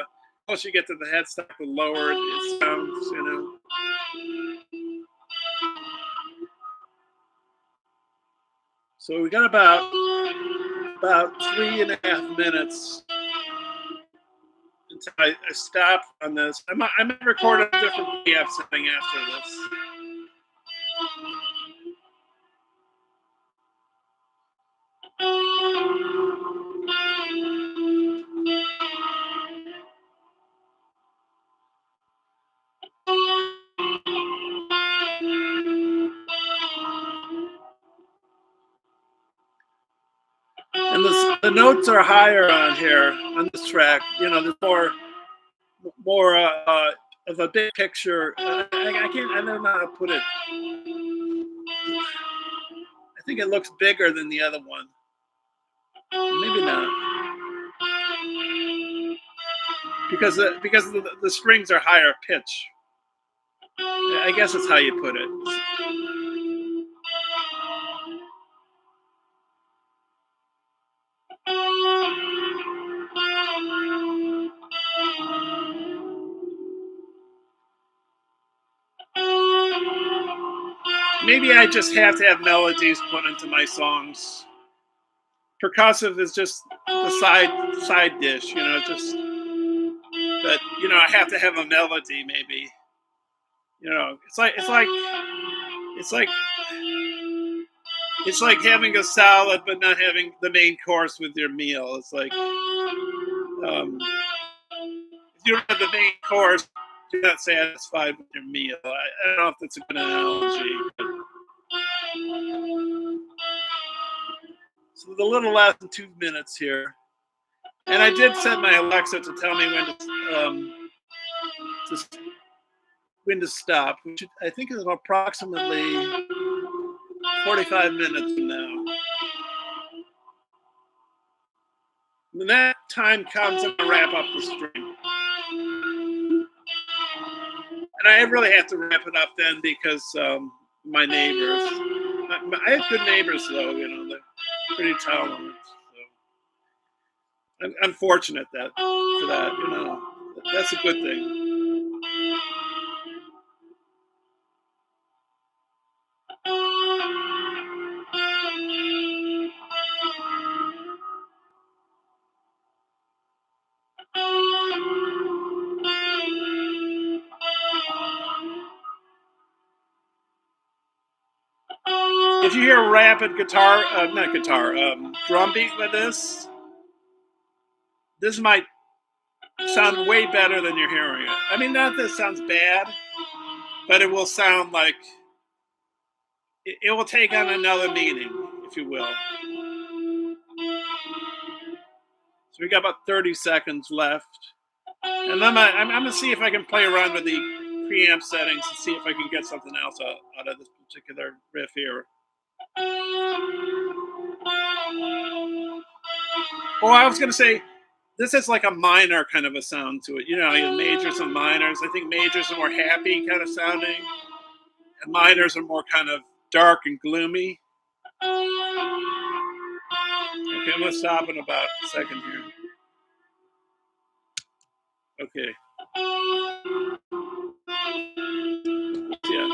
A: closer you get to the headstock, the lower it sounds, you know. So we got about 3.5 minutes until I stop on this. I might record a different preamp setting after this. And the notes are higher on here on this track. You know, there's more of a big picture. I can't. I don't know how to put it. I think it looks bigger than the other one. Maybe not, because the strings are higher pitch. I guess that's how you put it. Maybe I just have to have melodies put into my songs. Percussive is just the side dish, you know. Just that, you know, I have to have a melody. Maybe, you know, it's like it's like having a salad but not having the main course with your meal. It's like if you don't have the main course, you're not satisfied with your meal. I don't know if that's a good analogy. But so a little less than 2 minutes here. And I did set my Alexa to tell me to, when to stop, which I think is approximately 45 minutes from now. When that time comes, I'm going to wrap up the stream. And I really have to wrap it up then because my neighbors, I have good neighbors though, you know, they're pretty tolerant. So I'm fortunate for that, you know, that's a good thing. If you hear rapid guitar, not guitar, drum beat with this might sound way better than you're hearing it. I mean, not that it sounds bad, but it will sound like it will take on another meaning, if you will. So we got about 30 seconds left. And I'm going to see if I can play around with the preamp settings and see if I can get something else out of this particular riff here. Oh, I was going to say, this is like a minor kind of a sound to it. You know, you have majors and minors. I think majors are more happy kind of sounding, and minors are more kind of dark and gloomy. Okay, I'm going to stop in about a second here. Okay. Yeah.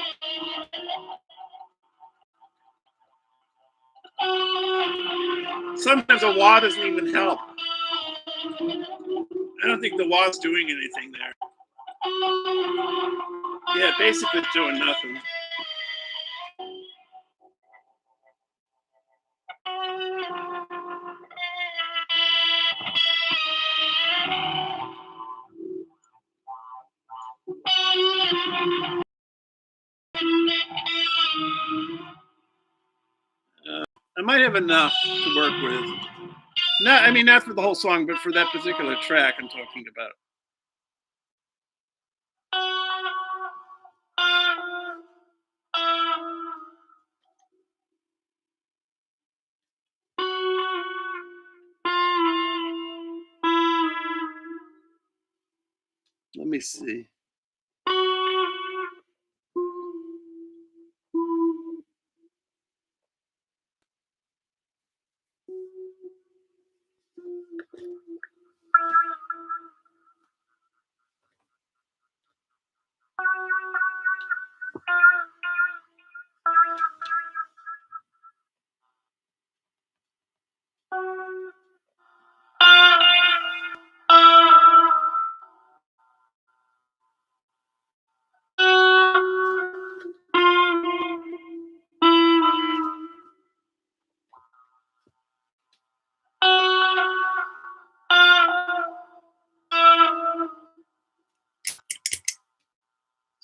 A: Sometimes a wah doesn't even help. I don't think the wah's doing anything there. Yeah, basically it's doing nothing. I might have enough to work with. Not, I mean, not for the whole song, but for that particular track I'm talking about. Let me see.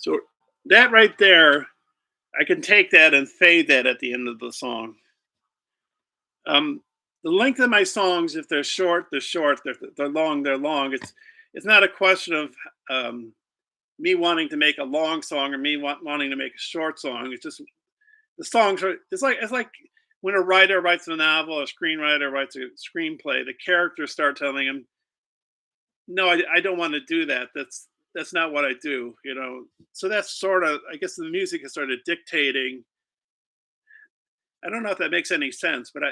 A: So that right there, I can take that and fade that at the end of the song. Um, the length of my songs, if they're short, they're short. They're long, they're long. It's not a question of um, me wanting to make a long song or me wanting to make a short song. It's just the songs are. It's like when a writer writes a novel, a screenwriter writes a screenplay. The characters start telling him, "No, I don't want to do that. That's not what I do." You know. So that's sort of. I guess the music is sort of dictating. I don't know if that makes any sense, but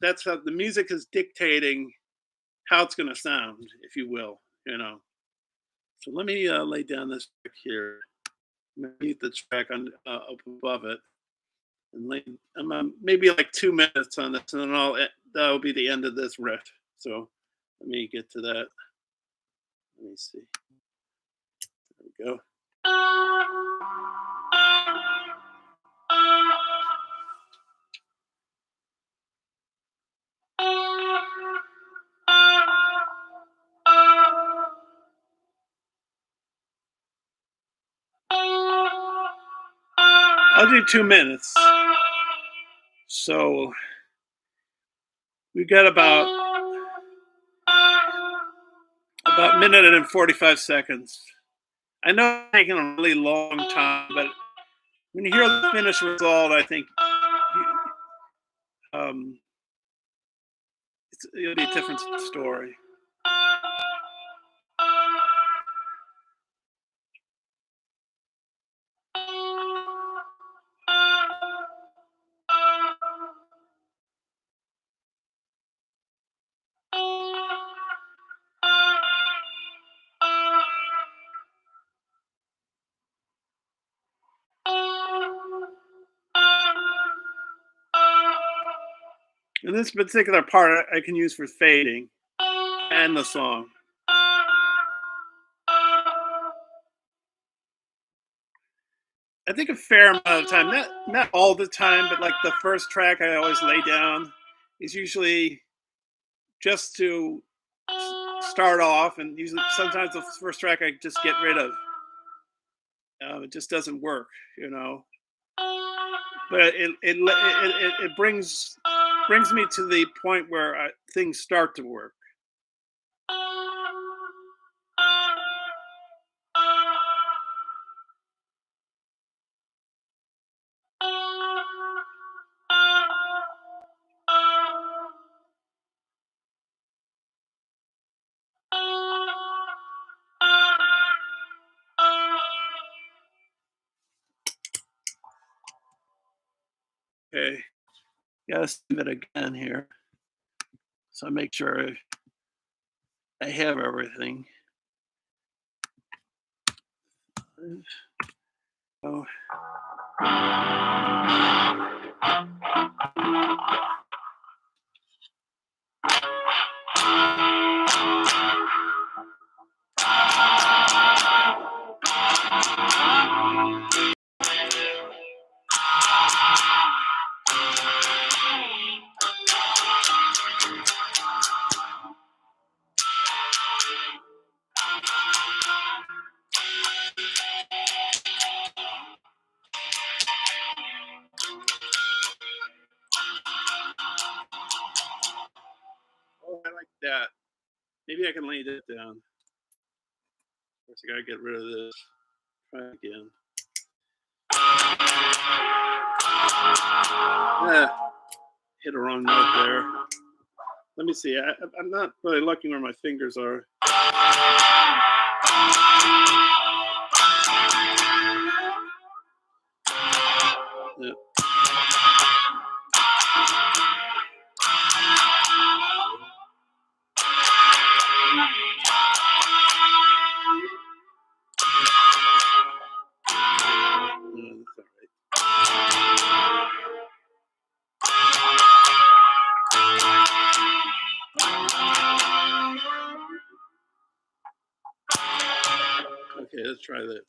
A: that's how the music is dictating how it's going to sound, if you will. You know. So let me lay down this track here. Mute the track on up above it, and lay, maybe like 2 minutes on this, and then that'll be the end of this riff. So let me get to that. Let me see. There we go. I'll do 2 minutes. So we got about minute and 45 seconds. I know it's taking a really long time, but when you hear the finished result, I think um, it'll be a different story. And this particular part I can use for fading and the song. I think a fair amount of time, not all the time, but like the first track I always lay down is usually just to start off, and usually sometimes the first track I just get rid of. It just doesn't work, you know. But it brings me to the point where things start to work. Okay, gotta save it again here, so I make sure I have everything. Oh, I like that. Maybe I can lay that down. First, I gotta get rid of this. Try again. Hit a wrong note there. Let me see. I'm not really looking where my fingers are. Yeah. That's okay, let's try that.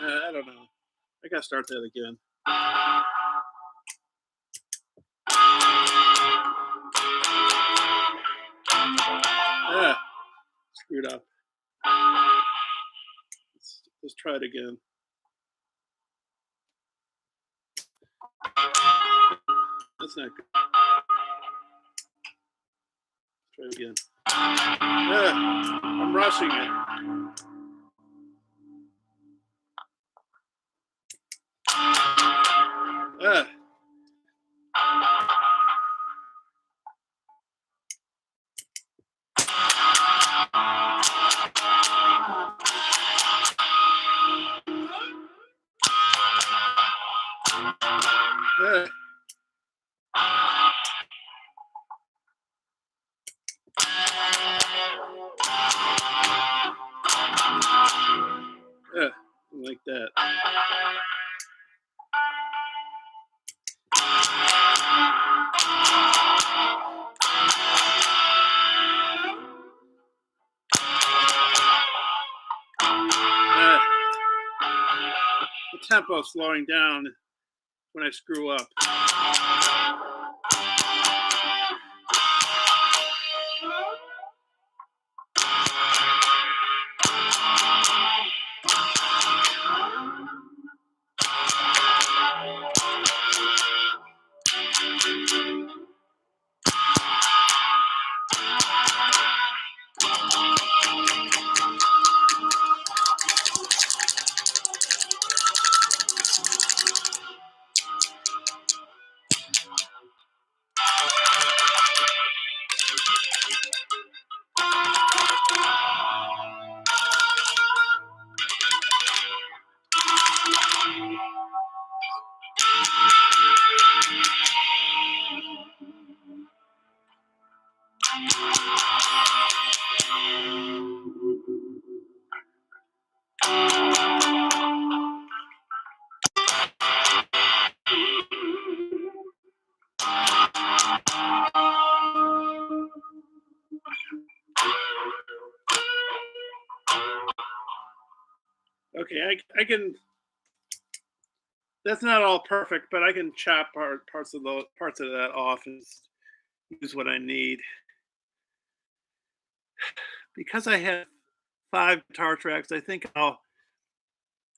A: I don't know. I gotta start that again. try it again. That's not good. Try it again. I'm rushing it. Uh, uh, like that. The tempo slowing down when I screw up. Okay, I can. That's not all perfect, but I can chop parts of that off and use what I need. Because I have 5 guitar tracks, I think I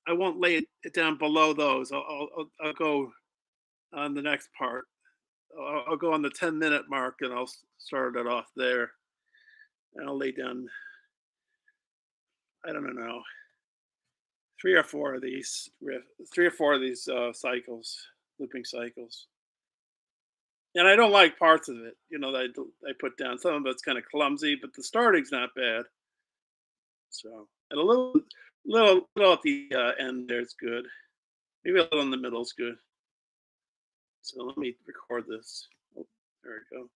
A: won't lay it down below those. I'll go on the next part. I'll go on the 10-minute mark and I'll start it off there. And I'll lay down, I don't know, 3 or 4 of these cycles, looping cycles. And I don't like parts of it, that I put down. Some of it's kind of clumsy, but the starting's not bad. So, and little at the end there's good. Maybe a little in the middle is good. So let me record this. Oh, there we go.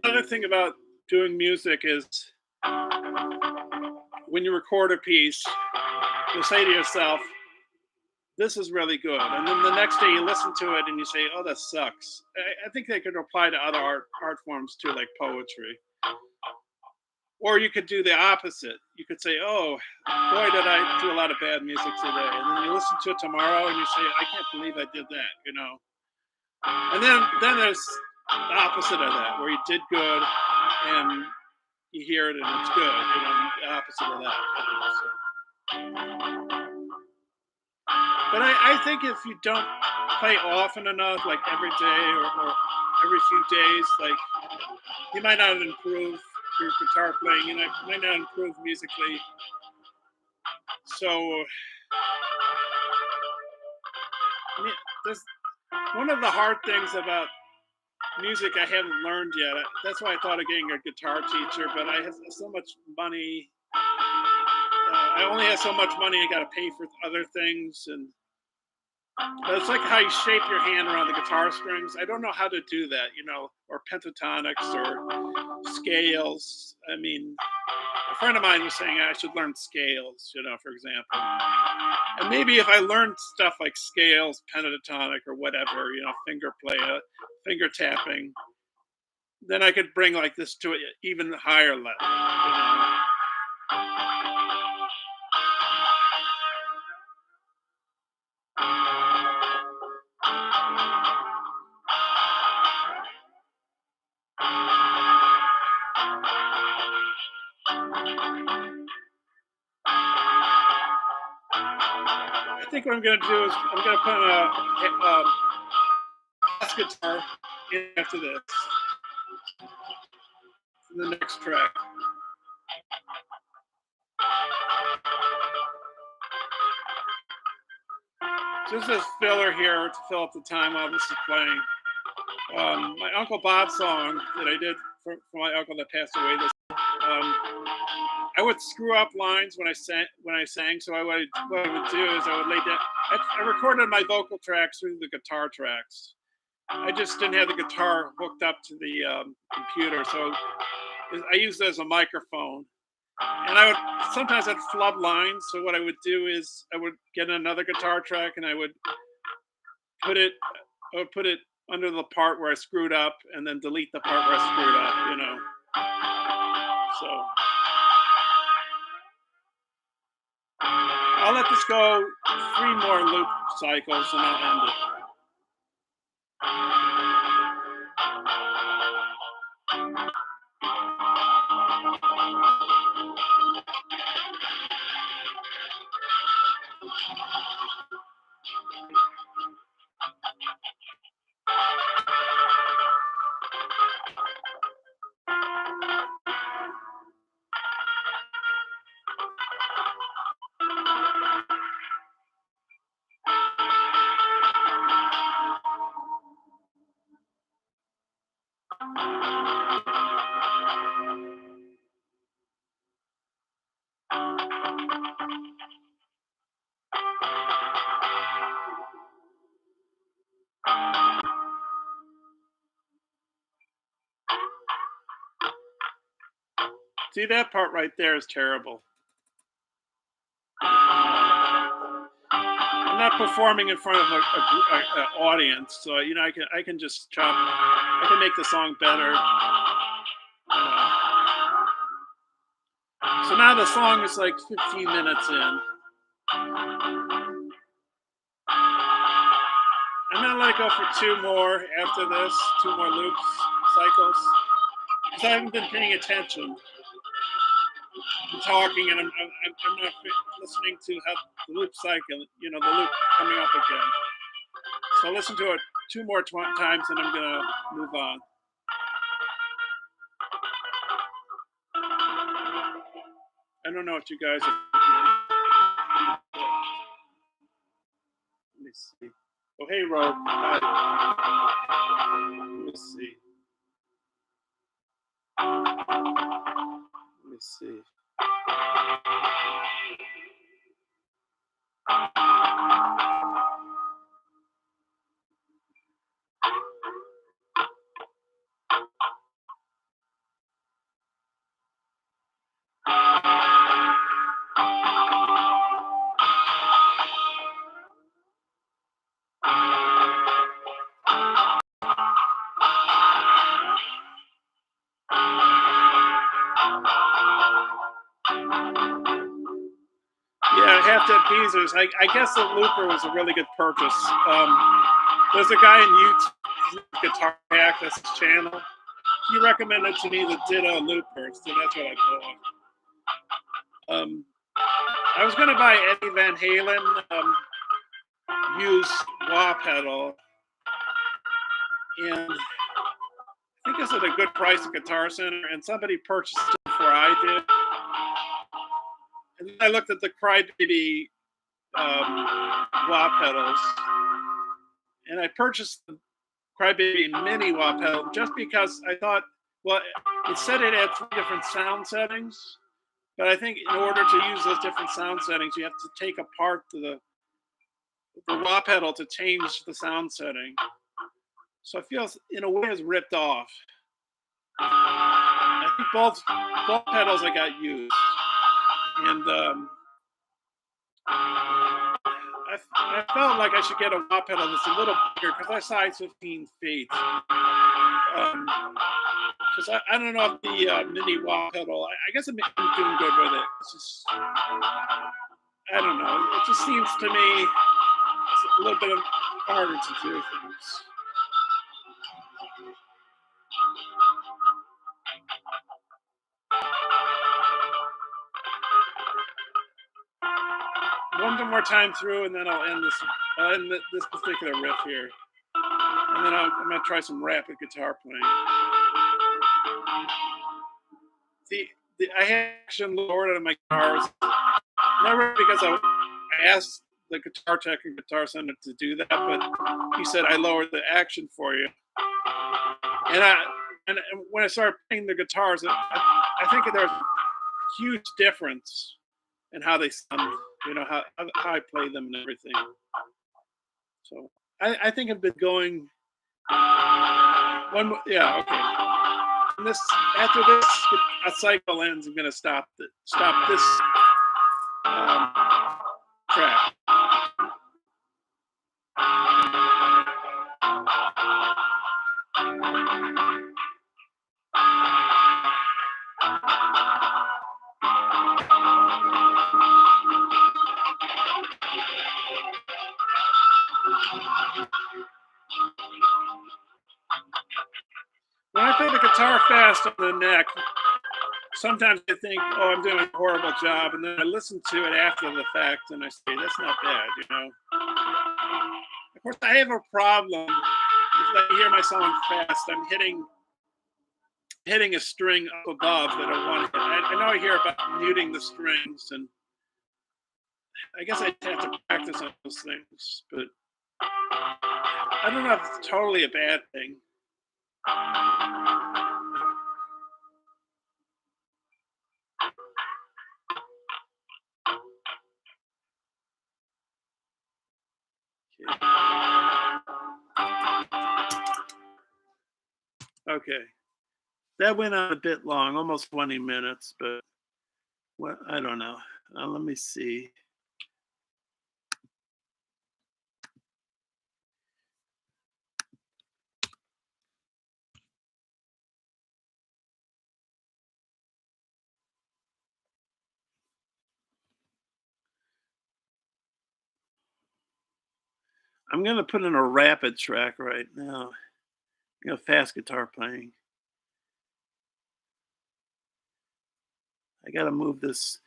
A: Another thing about doing music is when you record a piece, you'll say to yourself, this is really good. And then the next day you listen to it and you say, oh, that sucks. I think they could apply to other art forms too, like poetry. Or you could do the opposite. You could say, oh, boy, did I do a lot of bad music today. And then you listen to it tomorrow and you say, I can't believe I did that. And then there's the opposite of that, where you did good and you hear it and it's good, the opposite of that. But I think if you don't play often enough, like every day or every few days, like you might not improve your guitar playing, might not improve musically. So there's one of the hard things about music I haven't learned yet. That's why I thought of getting a guitar teacher, but I have so much money. I only have so much money. I got to pay for other things, and but it's like how you shape your hand around the guitar strings. I don't know how to do that, or pentatonics or scales. I mean, a friend of mine was saying I should learn scales, for example. And maybe if I learned stuff like scales, pentatonic, or whatever, finger play, finger tapping, then I could bring like this to an even higher level. I think what I'm going to do is I'm going to put bass guitar in after this, in the next track. Just as filler here to fill up the time while this is playing. My Uncle Bob song that I did for my uncle that passed away I would screw up lines when I sang. So what I would do is I would lay down. I recorded my vocal tracks through the guitar tracks. I just didn't have the guitar hooked up to the computer, so I used it as a microphone. And sometimes I'd flub lines. So what I would do is I would get another guitar track and put it I would put it under the part where I screwed up, and then delete the part where I screwed up. So I'll let this go 3 more loop cycles and I'll end it. See, that part right there is terrible. I'm not performing in front of a audience, so I can just chop. I can make the song better. So now the song is like 15 minutes in. I'm gonna let it go for 2 more after this, 2 more loops cycles, because I haven't been paying attention. I'm talking and I'm not listening to how the loop cycle, the loop coming up again. So listen to it 2 more times and I'm gonna move on. I don't know if you guys are. Let me see. Oh, hey, Rogue. Let me see. Let me see. Yeah, half dead Beezers. I guess the looper was a really good purchase. There's a guy in YouTube, Guitar Hack, that's his channel. He recommended to me the Ditto looper, so that's what I bought. I was gonna buy Eddie Van Halen used wah pedal, and I think it's at a good price at Guitar Center, and somebody purchased it before I did. And then I looked at the Crybaby wah pedals, and I purchased them Crybaby mini wah pedal just because I thought, well, it said it had 3 different sound settings, but I think in order to use those different sound settings, you have to take apart the wah pedal to change the sound setting. So it feels, in a way, it's ripped off. I think both pedals I got used, and I felt like I should get a wah pedal that's a little bigger because I size 15 feet. Because I don't know if the mini wah pedal, I guess I'm doing good with it. It's just, I don't know. It just seems to me it's a little bit harder to do things. One more time through, and then I'll end this. I'll end this particular riff here, and then I'm gonna try some rapid guitar playing. The, I had action lowered on my guitars, never because I asked the guitar tech and guitar center to do that, but he said I lowered the action for you, and and when I started playing the guitars, I think there's a huge difference in how they sound. You know how I play them and everything. So I think I've been going yeah, okay. And this after this a cycle ends, I'm gonna stop this um, track. When I play the guitar fast on the neck, sometimes I think, oh, I'm doing a horrible job, and then I listen to it after the fact, and I say, that's not bad, you know. Of course, I have a problem if I hear my song fast. I'm hitting a string up above that I want to hit. I know I hear about muting the strings, and I guess I have to practice on those things, but I don't know if it's totally a bad thing. Okay, that went on a bit long, almost 20 minutes, but what I don't know. Let me see. I'm gonna put in a rapid track right now. You know, fast guitar playing. I gotta move this.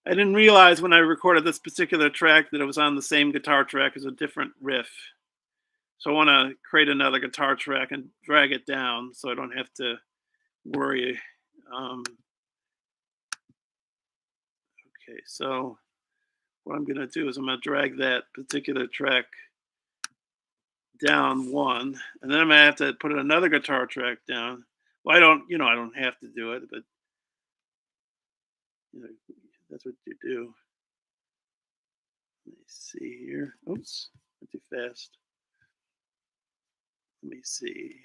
A: I didn't realize when I recorded this particular track that it was on the same guitar track as a different riff. So I want to create another guitar track and drag it down so I don't have to worry. Um, okay, so what I'm gonna do is I'm gonna drag that particular track down one, and then I'm gonna have to put another guitar track down. Well, I don't have to do it, but you know, that's what you do. Let me see here. Oops, went too fast. Let me see.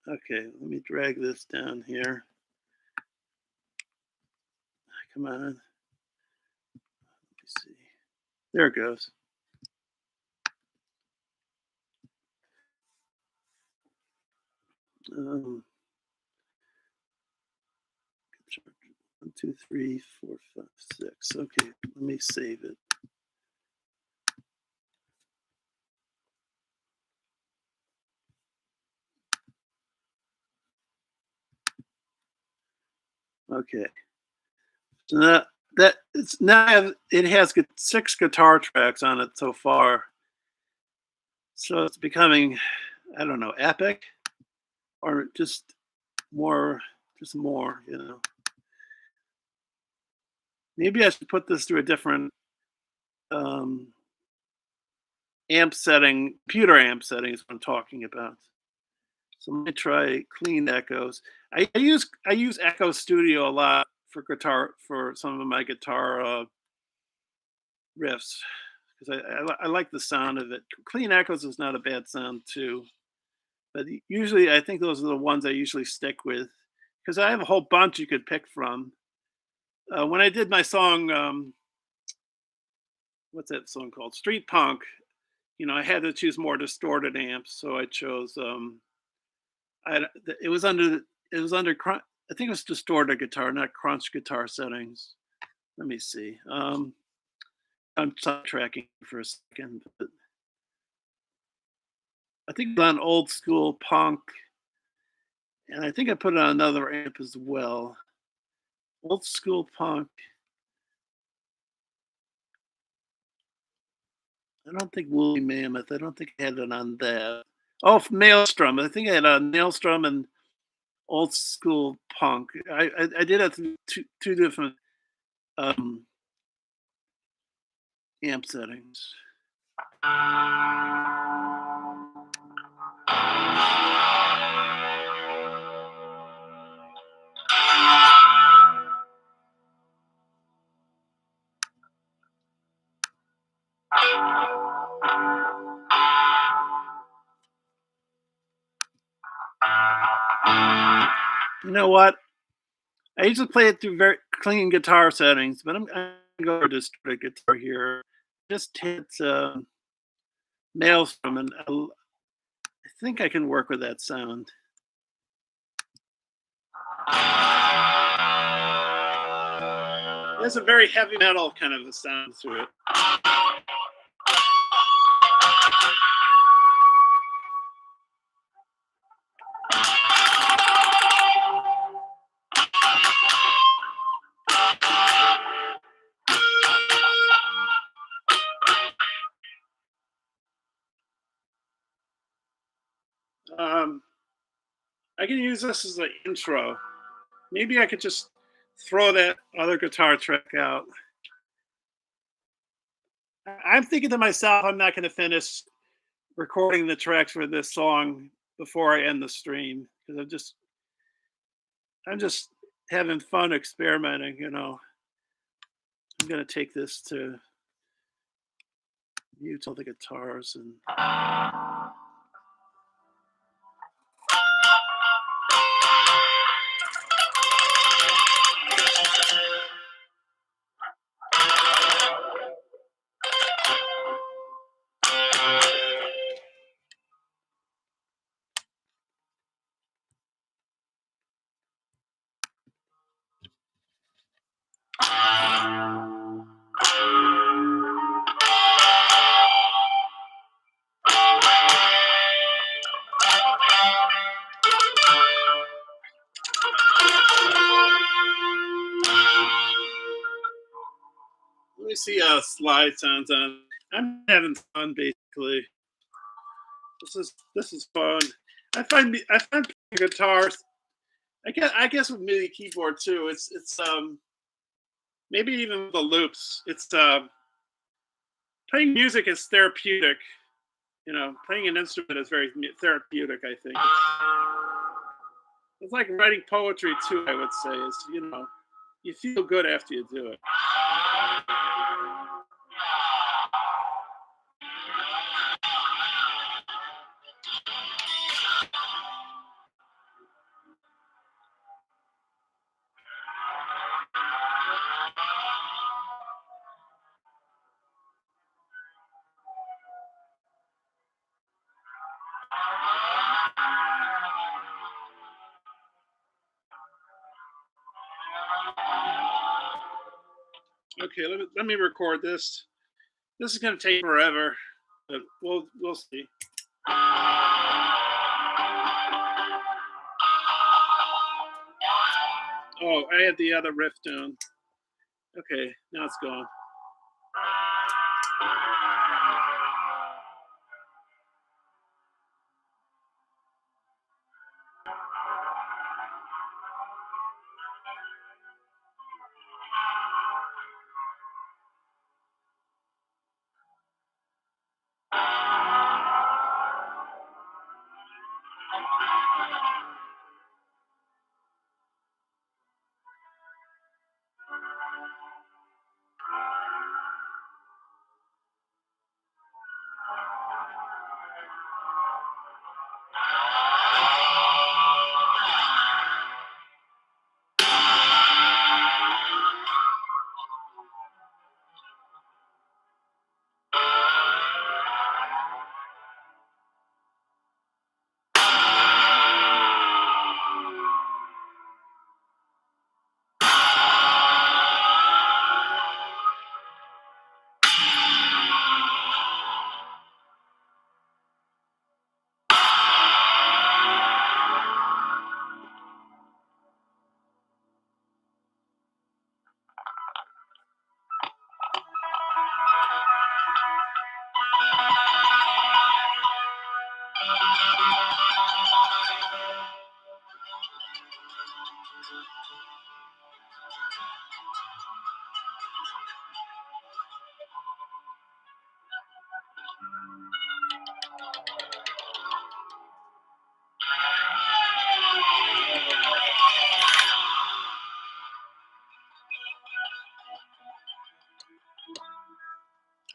A: Okay, let me drag this down here. Come on. Let me see. There it goes. Um, 1, 2, 3, 4, 5, 6. Okay, let me save it. Okay. So that it's now it has 6 guitar tracks on it so far. So it's becoming, I don't know, epic or more, just more, you know. Maybe I should put this through a different um, amp setting, computer amp settings I'm talking about. So let me try clean echoes. I use Echo Studio a lot for guitar for some of my guitar riffs because I like the sound of it. Clean echoes is not a bad sound too, but usually I think those are the ones I usually stick with because I have a whole bunch you could pick from. When I did my song, what's that song called? Street Punk. I had to choose more distorted amps, so I chose I it was under I think it was distorted guitar, not crunch guitar settings. Let me see. I'm sidetracking for a second, but I think it's on old school punk, and I think I put it on another amp as well. Old school punk. I don't think Woolly Mammoth. I don't think I had it on that. Oh, Maelstrom. I think I had a Maelstrom and old school punk. I did have two different um, amp settings. You know what? I usually play it through very clean guitar settings, but I'm gonna go for distorted guitar here. Just hit Maelstrom, and I think I can work with that sound. It has a very heavy metal kind of a sound to it. Um, I can use this as an intro. Maybe I could just throw that other guitar track out. I'm thinking to myself, I'm not going to finish recording the tracks for this song before I end the stream because I'm just having fun experimenting. I'm going to take this to mute all the guitars and let me see how slide sounds on. I'm having fun basically. This is fun. I find guitars. I guess with MIDI keyboard too. It's maybe even with the loops. It's playing music is therapeutic. Playing an instrument is very therapeutic. I think it's like writing poetry too. I would say is you feel good after you do it. Okay, let me record this. This is gonna take forever, but we'll see. Oh, I had the other riff down. Okay, now it's gone.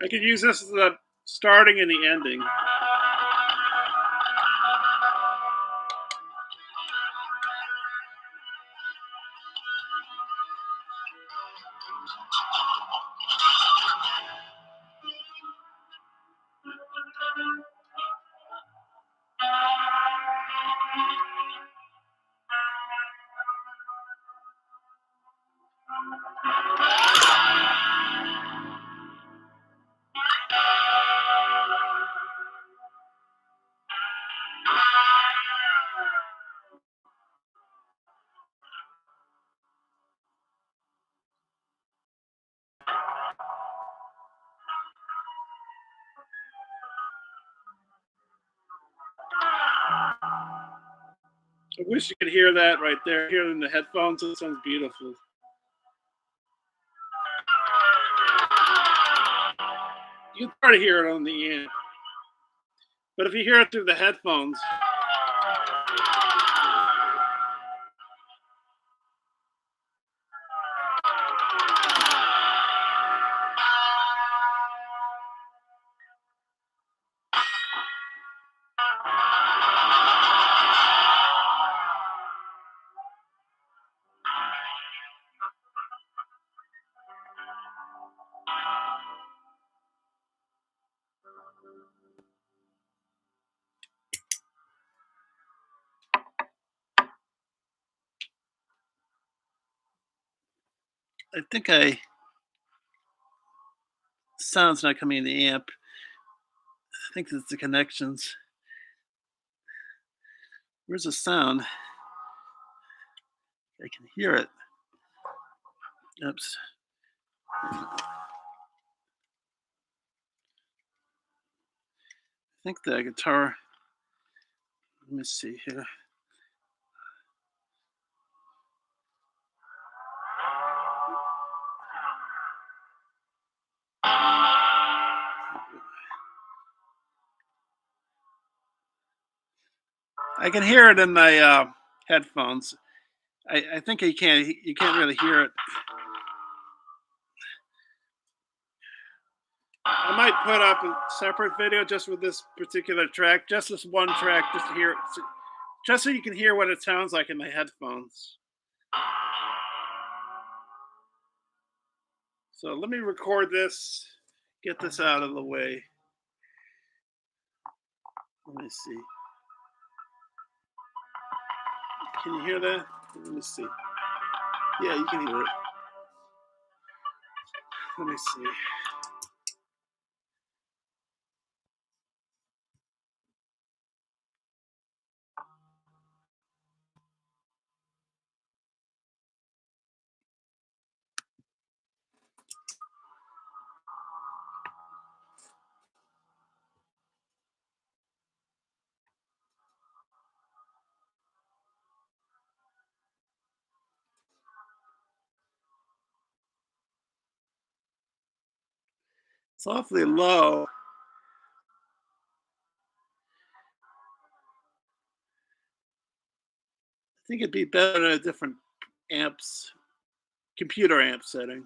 A: I could use this as the starting and the ending. I wish you could hear that right there. Here in the headphones, it sounds beautiful. You can try to hear it on the amp, but if you hear it through the headphones, I think I sound's not coming in the amp. I think it's the connections. Where's the sound? I can hear it. Oops. I think the guitar. Let me see here. I can hear it in my headphones. I think you can't really hear it. I might put up a separate video just with this particular track, just this one track, just to hear it, just so you can hear what it sounds like in the headphones. So let me record this, get this out of the way. Let me see. Can you hear that? Let me see. Yeah, you can hear it. Let me see. It's awfully low. I think it'd be better in a different amps, computer amp setting.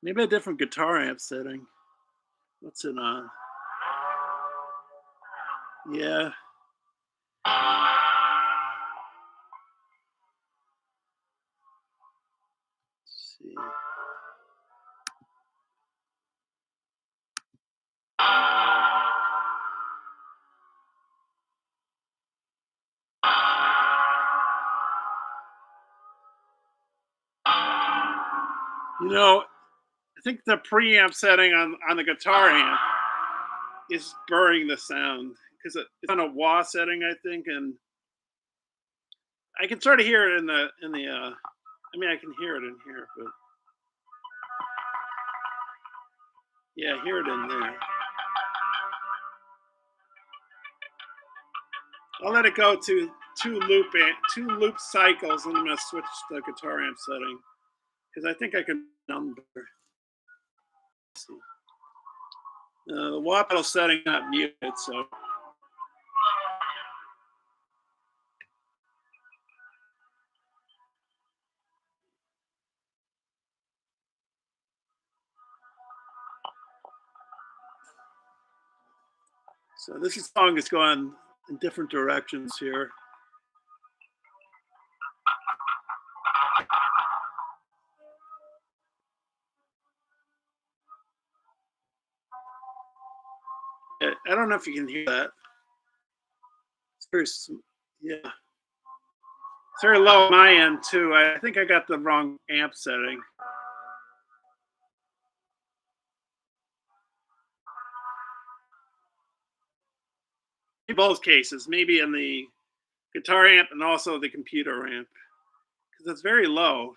A: Maybe a different guitar amp setting. What's it on? Yeah. Let's see. You know, I think the preamp setting on the guitar amp is blurring the sound because it's on a wah setting, I think, and I can sort of hear it in the. I mean, I can hear it in here, but yeah, I hear it in there. I'll let it go to two loop cycles, and I'm gonna switch the guitar amp setting because I think I can number. The wah pedal setting not muted, so So this song is going in different directions here. I don't know if you can hear that. It's very, yeah, it's very low on my end too. I think I got the wrong amp setting. In both cases, maybe in the guitar amp and also the computer amp, because it's very low.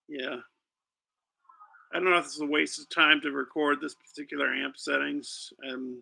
A: Yeah. I don't know if this is a waste of time to record this particular amp settings. And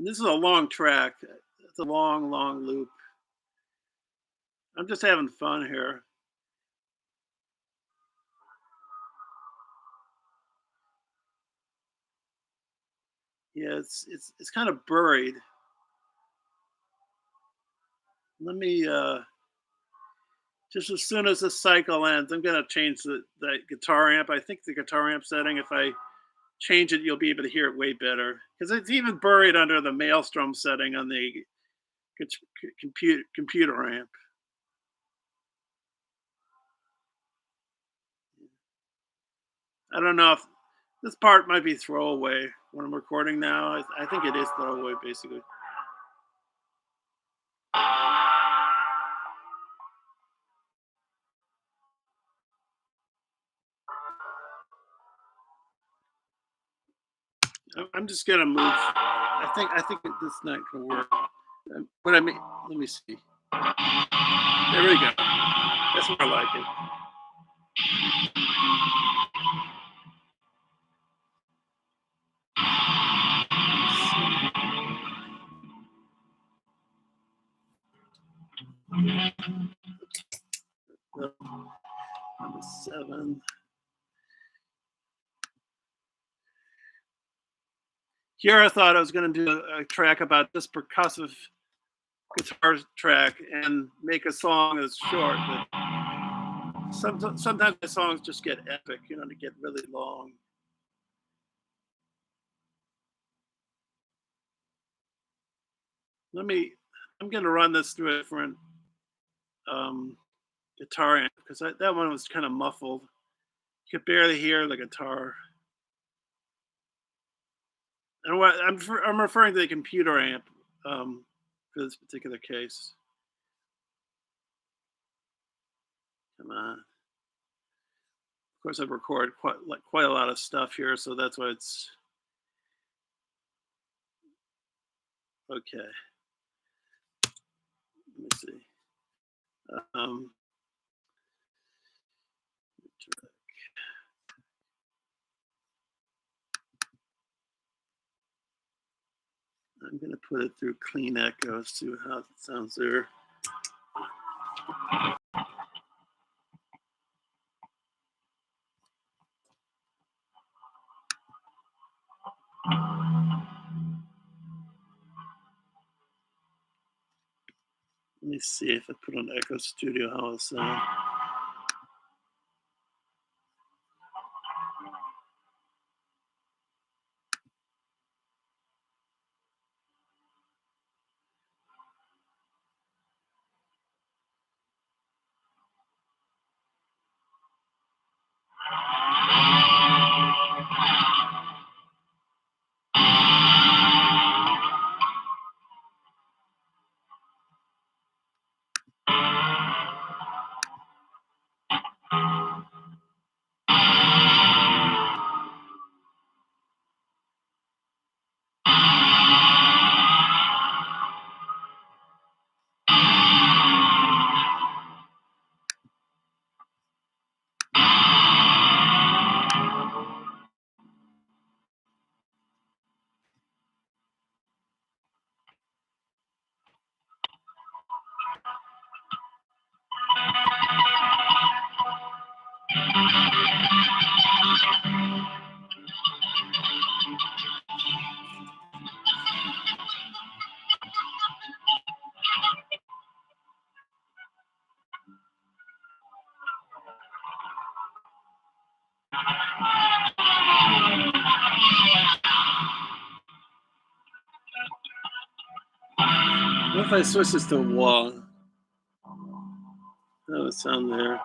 A: this is a long track. It's a long, long loop. I'm just having fun here. Yeah, it's kind of buried. Let me just as soon as this cycle ends, I'm gonna change the guitar amp. I think the guitar amp setting, if I change it, you'll be able to hear it way better because it's even buried under the maelstrom setting on the computer amp. I don't know if this part might be throwaway when I'm recording now. I think it is throwaway basically. I'm just gonna move. I think this is not gonna work. But I mean, let me see. There we go. That's more like it. Number 7. Here I thought I was going to do a track about this percussive guitar track and make a song that's short, but sometimes the songs just get epic, they get really long. I'm going to run this through a different um, guitar amp because that one was kind of muffled. You could barely hear the guitar. And I'm referring to the computer amp for this particular case. Come on. Of course, I've recorded quite a lot of stuff here, so that's why it's okay. Let me see. Um, I'm going to put it through clean echo, see how it sounds there. Let me see if I put on Echo Studio how it'll sound. if I switch this to wah? How does it sound there?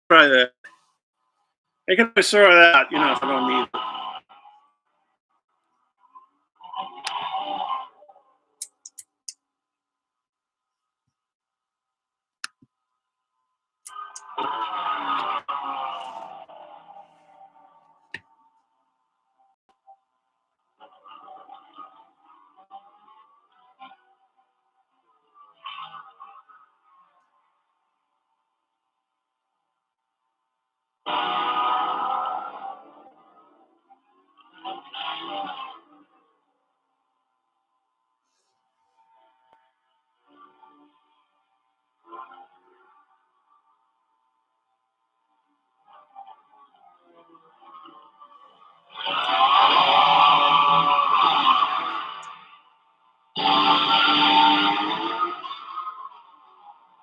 A: Try that. I can always throw it out, if I don't need it.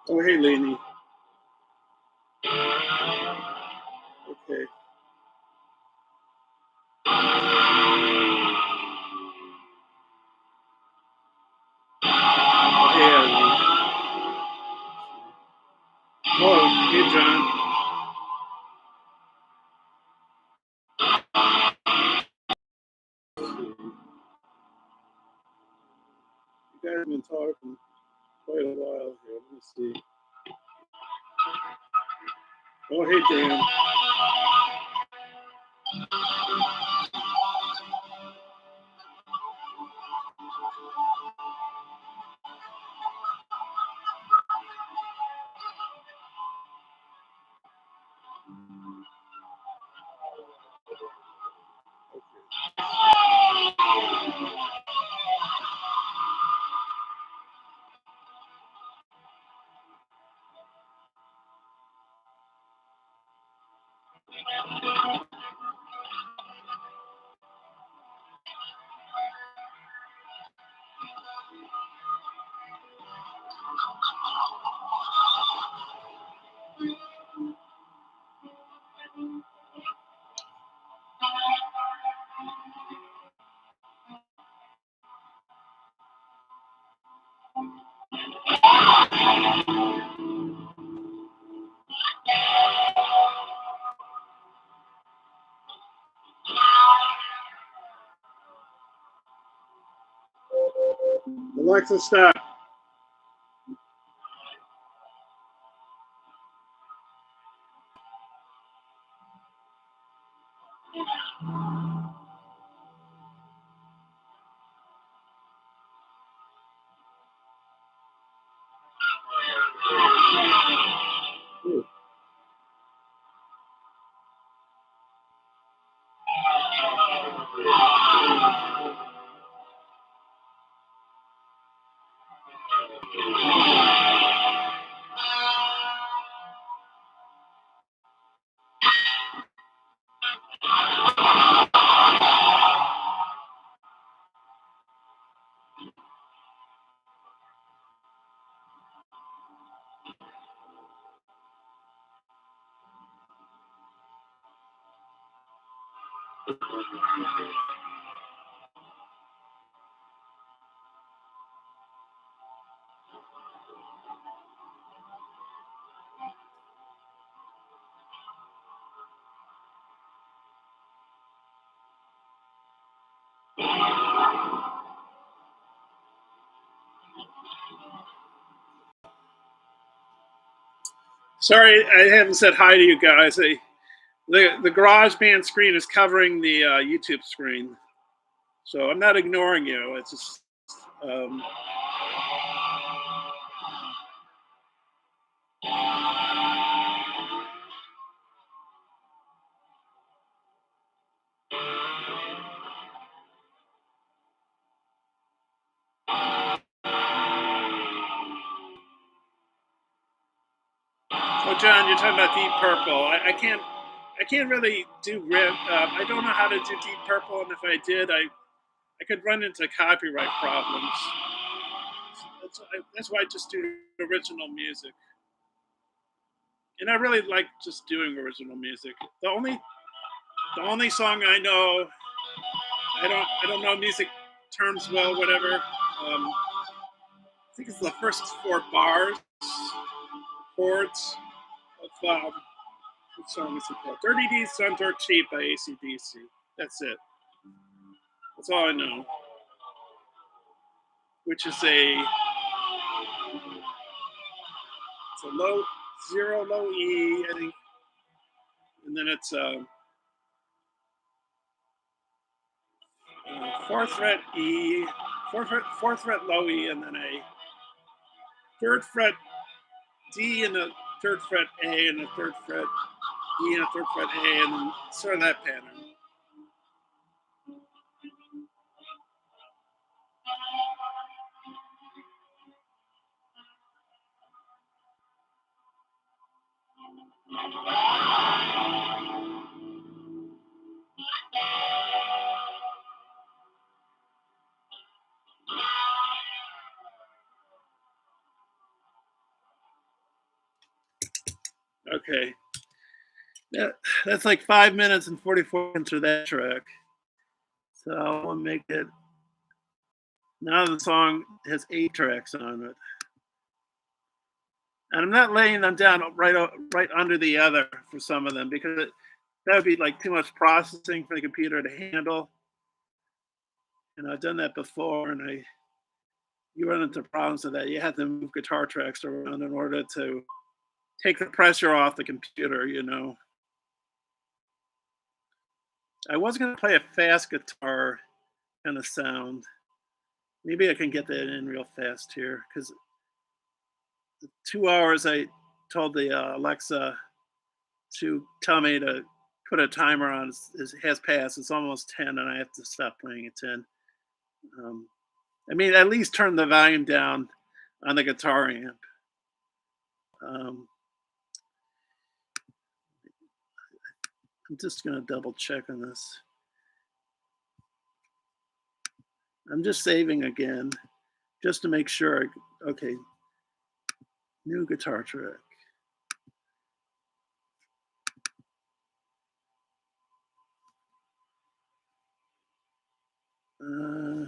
A: Oh, hey, Lainey. Okay. Oh, hey, Eileen. Oh, hey, John. You guys have been talking quite a while here. Let me see. Oh, hey, Dan. Alexa, stop. Ooh. Sorry, I haven't said hi to you guys. The GarageBand screen is covering the YouTube screen, so I'm not ignoring you. It's just um, oh, John, you're talking about Deep Purple. I can't really do riff. I don't know how to do Deep Purple, and if I did, I could run into copyright problems. That's why I just do original music, and I really like just doing original music. The only song I know, I don't know music terms well, whatever. I think it's the first four bars, chords of what song is it called? "Dirty Deeds Done Dirt Cheap" by AC/DC. That's it. That's all I know. Which is it's a low zero low E, I think, and then it's fourth fret E, fourth fret low E, and then a third fret D and a third fret A and a third fret E and a third fret A, and then sort of that pattern. Okay, that's like 5 minutes and 44 seconds for that track. So I'll make it. Now the song has 8 tracks on it, and I'm not laying them down right under the other for some of them because that would be like too much processing for the computer to handle. And I've done that before, and you run into problems with that. You have to move guitar tracks around in order to take the pressure off the computer. I was going to play a fast guitar kind of sound. Maybe I can get that in real fast here because 2 hours I told the Alexa to tell me to put a timer on has passed. It's almost 10, and I have to stop playing at 10. Um, I mean, at least turn the volume down on the guitar amp. Um, I'm just going to double check on this. I'm just saving again, just to make sure. Okay, new guitar track. Uh,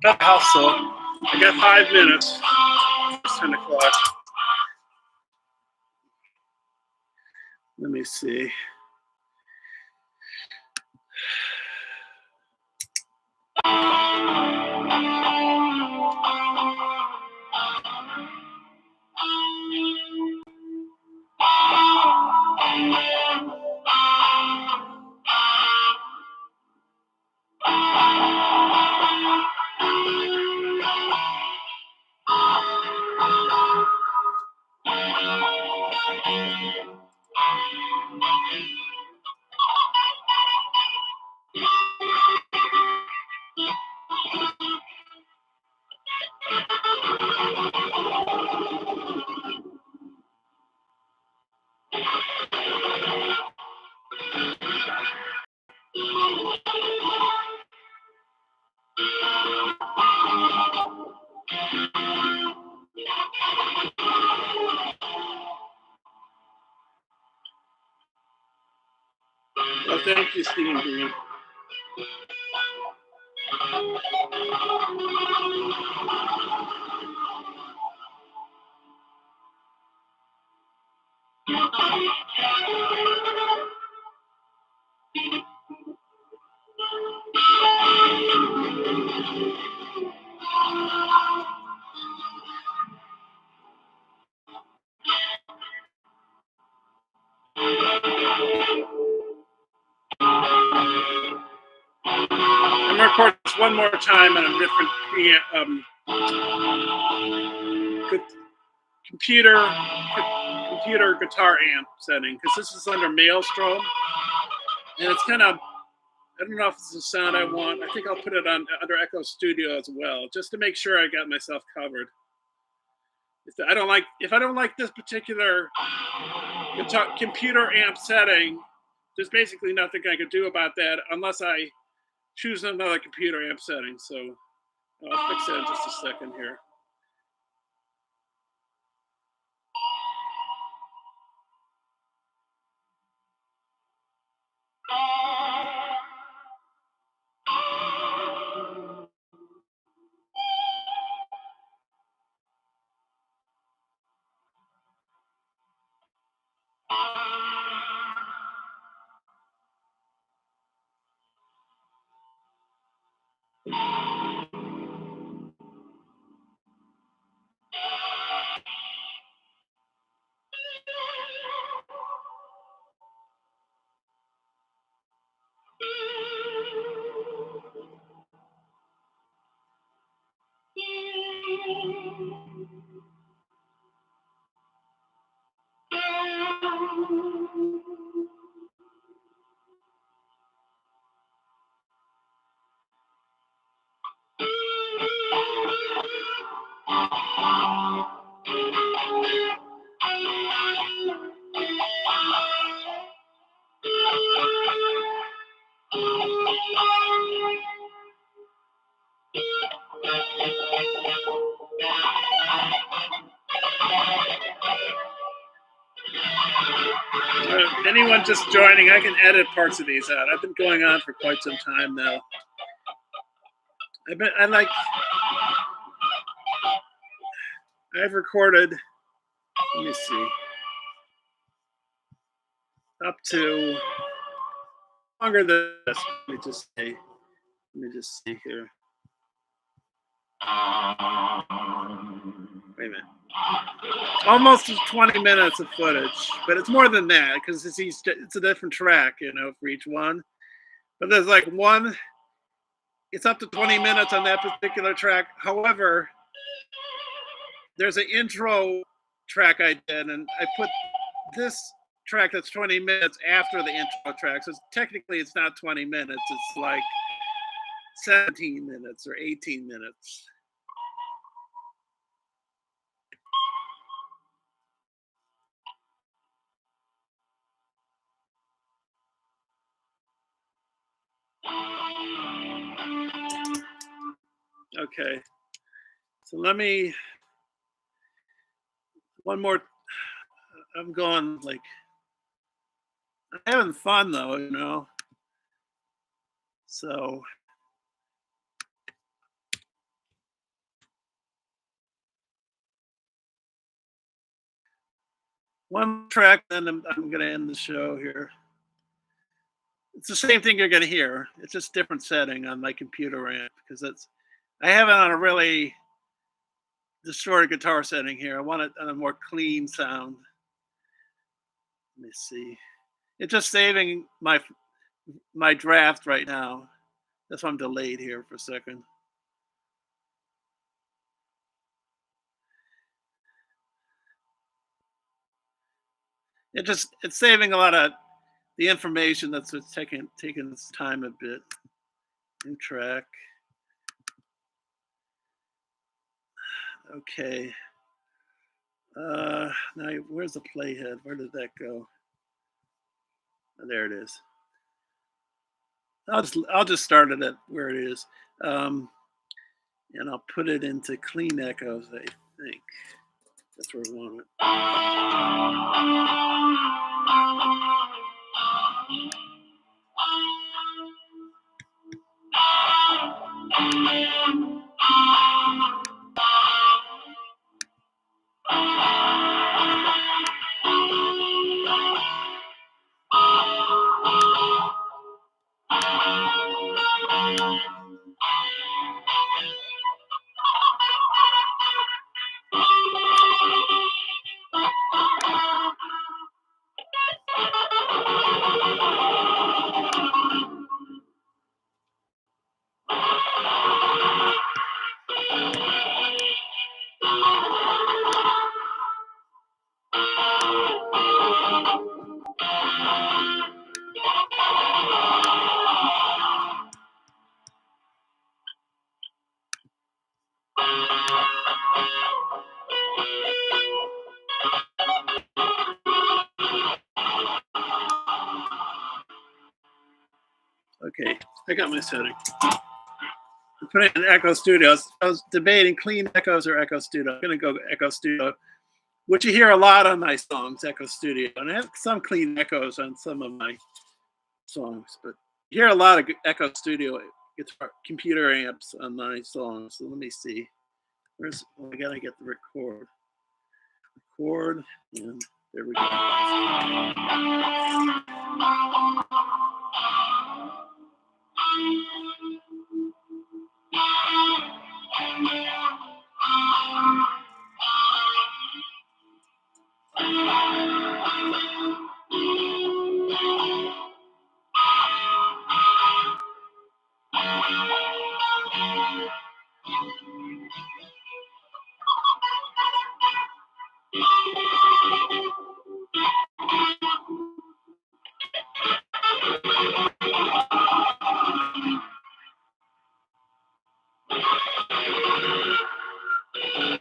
A: Got the house so I got 5 minutes. It's 10 o'clock. Let me see. Well, thank you, Stephen Green. I'm going to record this one more time on a different computer guitar amp setting, because this is under Maelstrom, and it's kind of, I don't know if it's the sound I want. I think I'll put it on under Echo Studio as well, just to make sure I got myself covered. If I don't like this particular computer amp setting, there's basically nothing I could do about that unless I choose another computer amp setting. So I'll fix that in just a second here. Anyone just joining, I can edit parts of these out. I've been going on for quite some time now. I've recorded, let me see, up to longer than this. Let me just see here. Wait a minute. Almost 20 minutes of footage, but it's more than that because it's a different track, for each one. But there's like one, it's up to 20 minutes on that particular track. However, there's an intro track I did, and I put this track that's 20 minutes after the intro track. So technically it's not 20 minutes. It's like 17 minutes or 18 minutes. Okay. So one more. I'm going like, I'm having fun though, So one track, then I'm going to end the show here. It's the same thing you're going to hear. It's just different setting on my computer amp because I have it on a really distorted guitar setting here. I want it on a more clean sound. Let me see. It's just saving my draft right now. That's why I'm delayed here for a second. It's saving a lot of the information. That's what's taking its time a bit. New track. Okay. Now where's the playhead? Where did that go? Oh, there it is. I'll just start it at where it is, um, and I'll put it into clean echoes. I think that's where I want it. Okay, I got my setting. I'm putting it in Echo Studio. I was debating clean echoes or Echo Studio. I'm gonna go Echo Studio, which you hear a lot on my songs, Echo Studio, and I have some clean echoes on some of my songs, but you hear a lot of Echo Studio guitar computer amps on my songs. So let me see. Where's I gotta get the record, and there we go.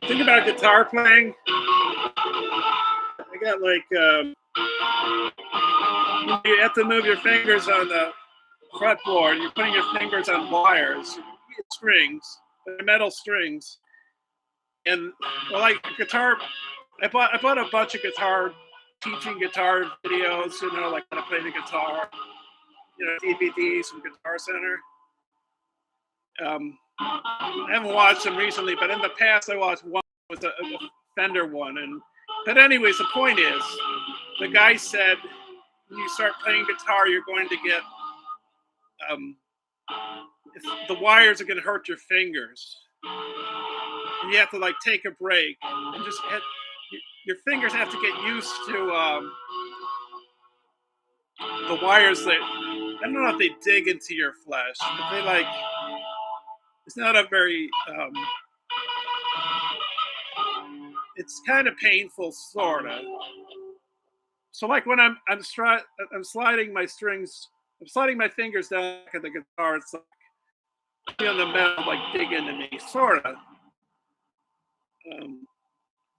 A: Think about guitar playing. I got like you have to move your fingers on the fretboard. You're putting your fingers on wires, strings, metal strings, and well, like guitar. I bought a bunch of guitar teaching guitar videos. Like how to play the guitar. DVDs from Guitar Center. I haven't watched them recently, but in the past I watched one was a Fender one. But anyways, the point is, the guy said when you start playing guitar, you're going to get the wires are going to hurt your fingers, and you have to like take a break and your fingers have to get used to the wires that I don't know if they dig into your flesh, but they like it's not a very it's kind of painful, sort of. So like when I'm sliding my strings, I'm sliding my fingers down at the guitar. It's like on the metal, like dig into me, sort of.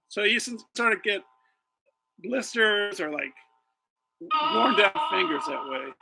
A: So you sort of get blisters or like worn down fingers that way.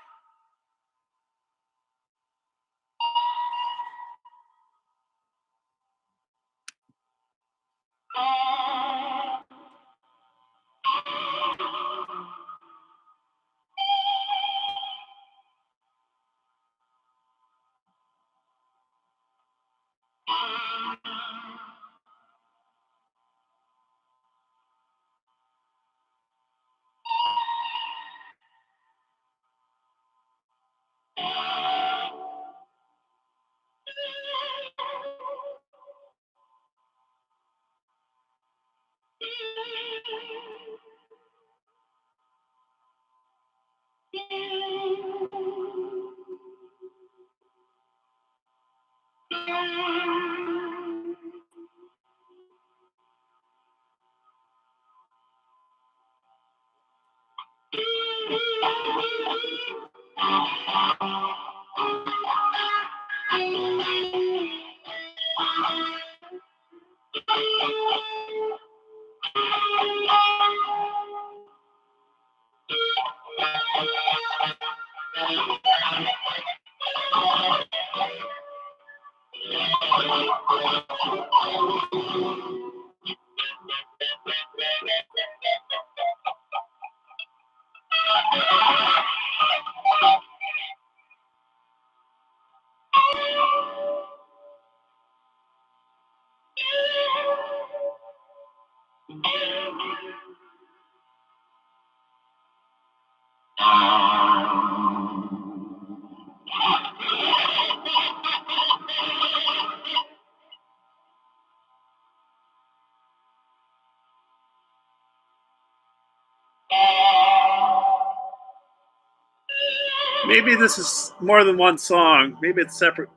A: Maybe this is more than one song. Maybe it's separate.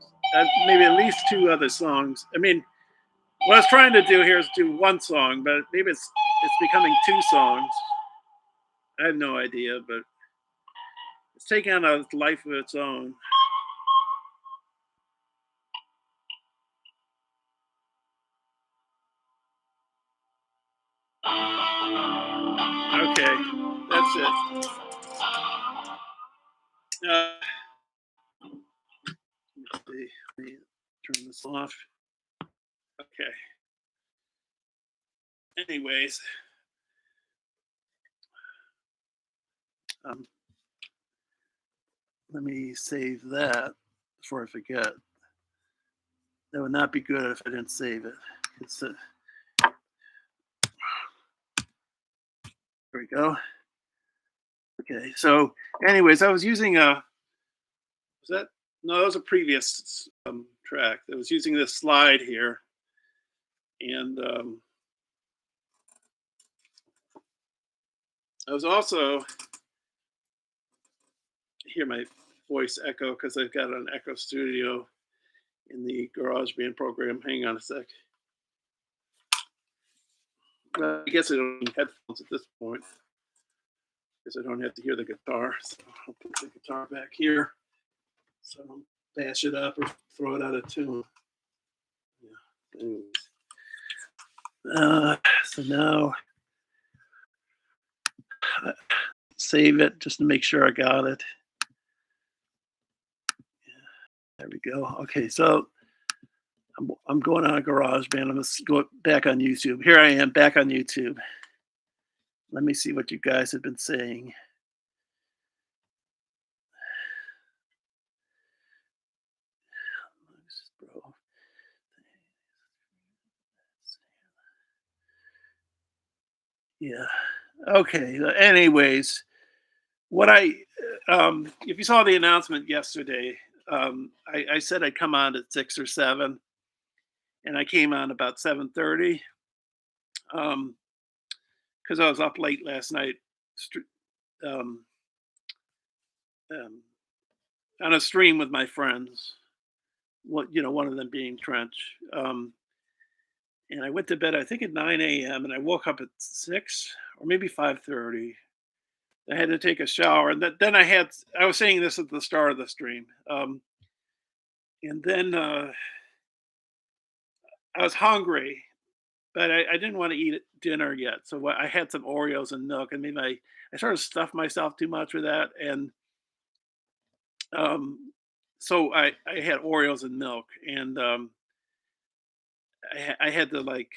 A: Maybe at least two other songs. I mean, what I was trying to do here is do one song, but maybe it's becoming two songs. I have no idea, but it's taking on a life of its own. Okay, that's it. Uh, let me turn this off. Okay. Anyways, um, let me save that before I forget. That would not be good if I didn't save it. It's there we go. Okay, so anyways, I was using a was that no, that was a previous track. I was using this slide here, and I was also hear my voice echo because I've got an Echo Studio in the GarageBand program. Hang on a sec. I guess I don't need headphones at this point because I don't have to hear the guitar. So I'll put the guitar back here so I don't bash it up or throw it out of tune. Yeah. Anyways. So now save it just to make sure I got it. There we go. Okay, so I'm going on a GarageBand. I'm going to go back on YouTube. Here I am back on YouTube. Let me see what you guys have been saying. Yeah. Okay. Anyways, what if you saw the announcement yesterday, I said I'd come on at 6 or 7, and I came on about 7:30, because I was up late last night, um, um, on a stream with my friends. What one of them being Trench. And I went to bed I think at 9 a.m. and I woke up at 6 or maybe 5:30. I had to take a shower, and then I was saying this at the start of the stream, and then I was hungry, but I didn't want to eat dinner yet. So I had some Oreos and milk, and maybe I sort of stuffed myself too much with that, and um, so I had Oreos and milk, and I had to like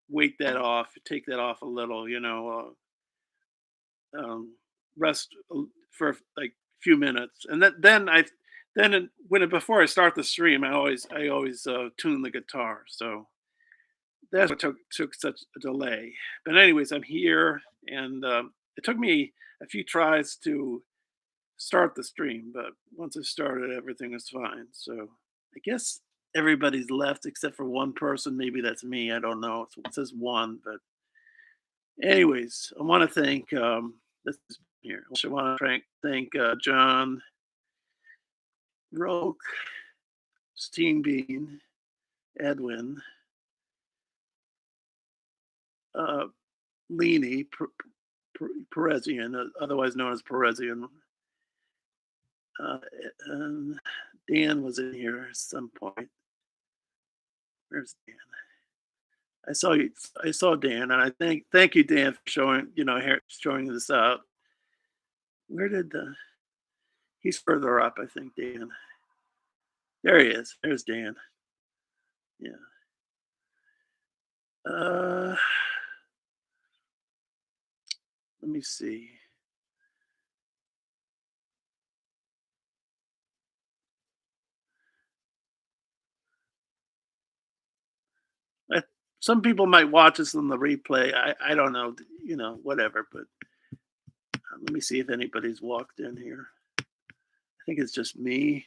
A: wait that off, take that off a little, rest for like a few minutes, and before I start the stream, I always tune the guitar. So that's what took such a delay. But anyways, I'm here, and it took me a few tries to start the stream, but once I started, everything was fine. So I guess everybody's left except for one person. Maybe that's me. I don't know. It says one, but anyways, I want to thank this is here. I want to thank John Roke, Steam Bean, Edwin, uh, Leany, Perezian, otherwise known as Perezian. Uh, and Dan was in here at some point. Where's Dan? I saw you. I saw Dan, and I thank you, Dan, for showing this out. Where did the? He's further up, I think. Dan. There he is. There's Dan. Yeah. Uh, let me see. I, some people might watch this on the replay. I don't know, whatever. But let me see if anybody's walked in here. I think it's just me.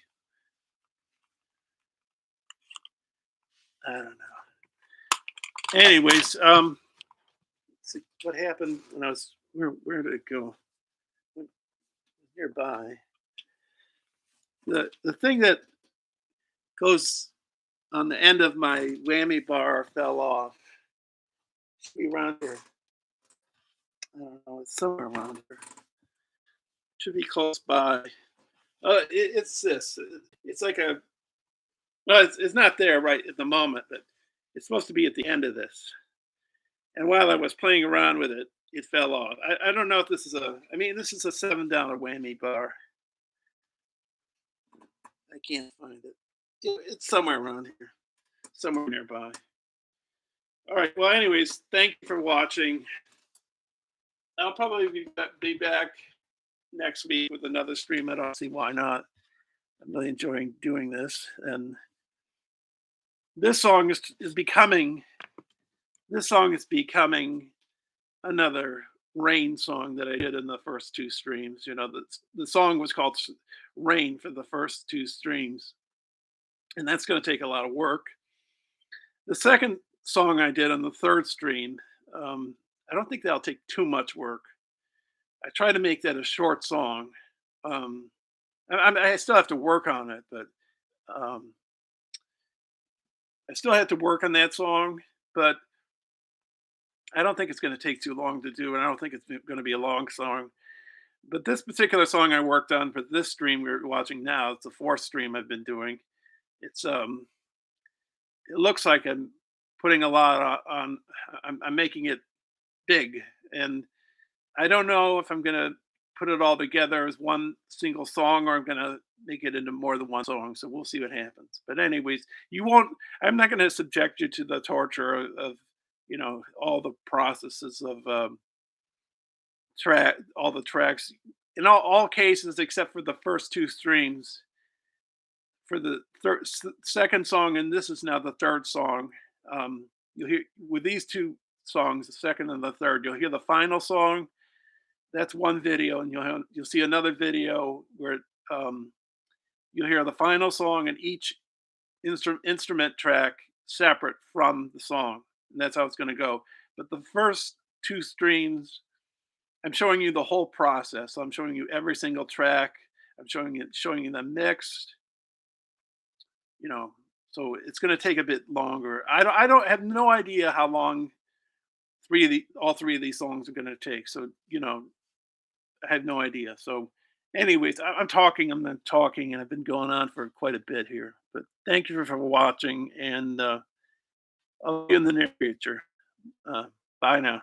A: I don't know. Anyways, let's see what happened when I was where did it go? Nearby. The thing that goes on the end of my whammy bar fell off. Should be around here. I don't know. It's somewhere around here. Should be close by. It's this. It's like a. Well, it's not there right at the moment, but it's supposed to be at the end of this. And while I was playing around with it, it fell off. I don't know if this is a. I mean, this is a $7 whammy bar. I can't find it. It's somewhere around here, somewhere nearby. All right. Well, anyways, thank you for watching. I'll probably be back next week with another stream. I don't see why not. I'm really enjoying doing this, and this song is becoming this song is becoming another rain song that I did in the first two streams. The song was called Rain for the first two streams, and that's going to take a lot of work. The second song I did on the third stream, I don't think that'll take too much work. I try to make that a short song. Um, I still have to work on it, but um, I still have to work on that song. But I don't think it's going to take too long to do, and I don't think it's going to be a long song. But this particular song I worked on for this stream we're watching now, it's the fourth stream I've been doing. It's it looks like I'm putting a lot on. I'm making it big, and I don't know if I'm gonna put it all together as one single song or I'm gonna make it into more than one song. So we'll see what happens. But anyways, you won't. I'm not gonna subject you to the torture of all the processes of all the tracks in all cases except for the first two streams. For the second song, and this is now the third song. You'll hear with these two songs, the second and the third. You'll hear the final song. That's one video, and you'll see another video where um, you'll hear the final song and each instrument track separate from the song, and that's how it's going to go. But the first two streams, I'm showing you the whole process. So I'm showing you every single track. I'm showing you them mixed. You know, so it's going to take a bit longer. I don't have no idea how long all three of these songs are going to take. So I have no idea. So, anyways, I'm talking. I'm not talking, and I've been going on for quite a bit here. But thank you for watching, and I'll see you in the near future. Uh, Bye now.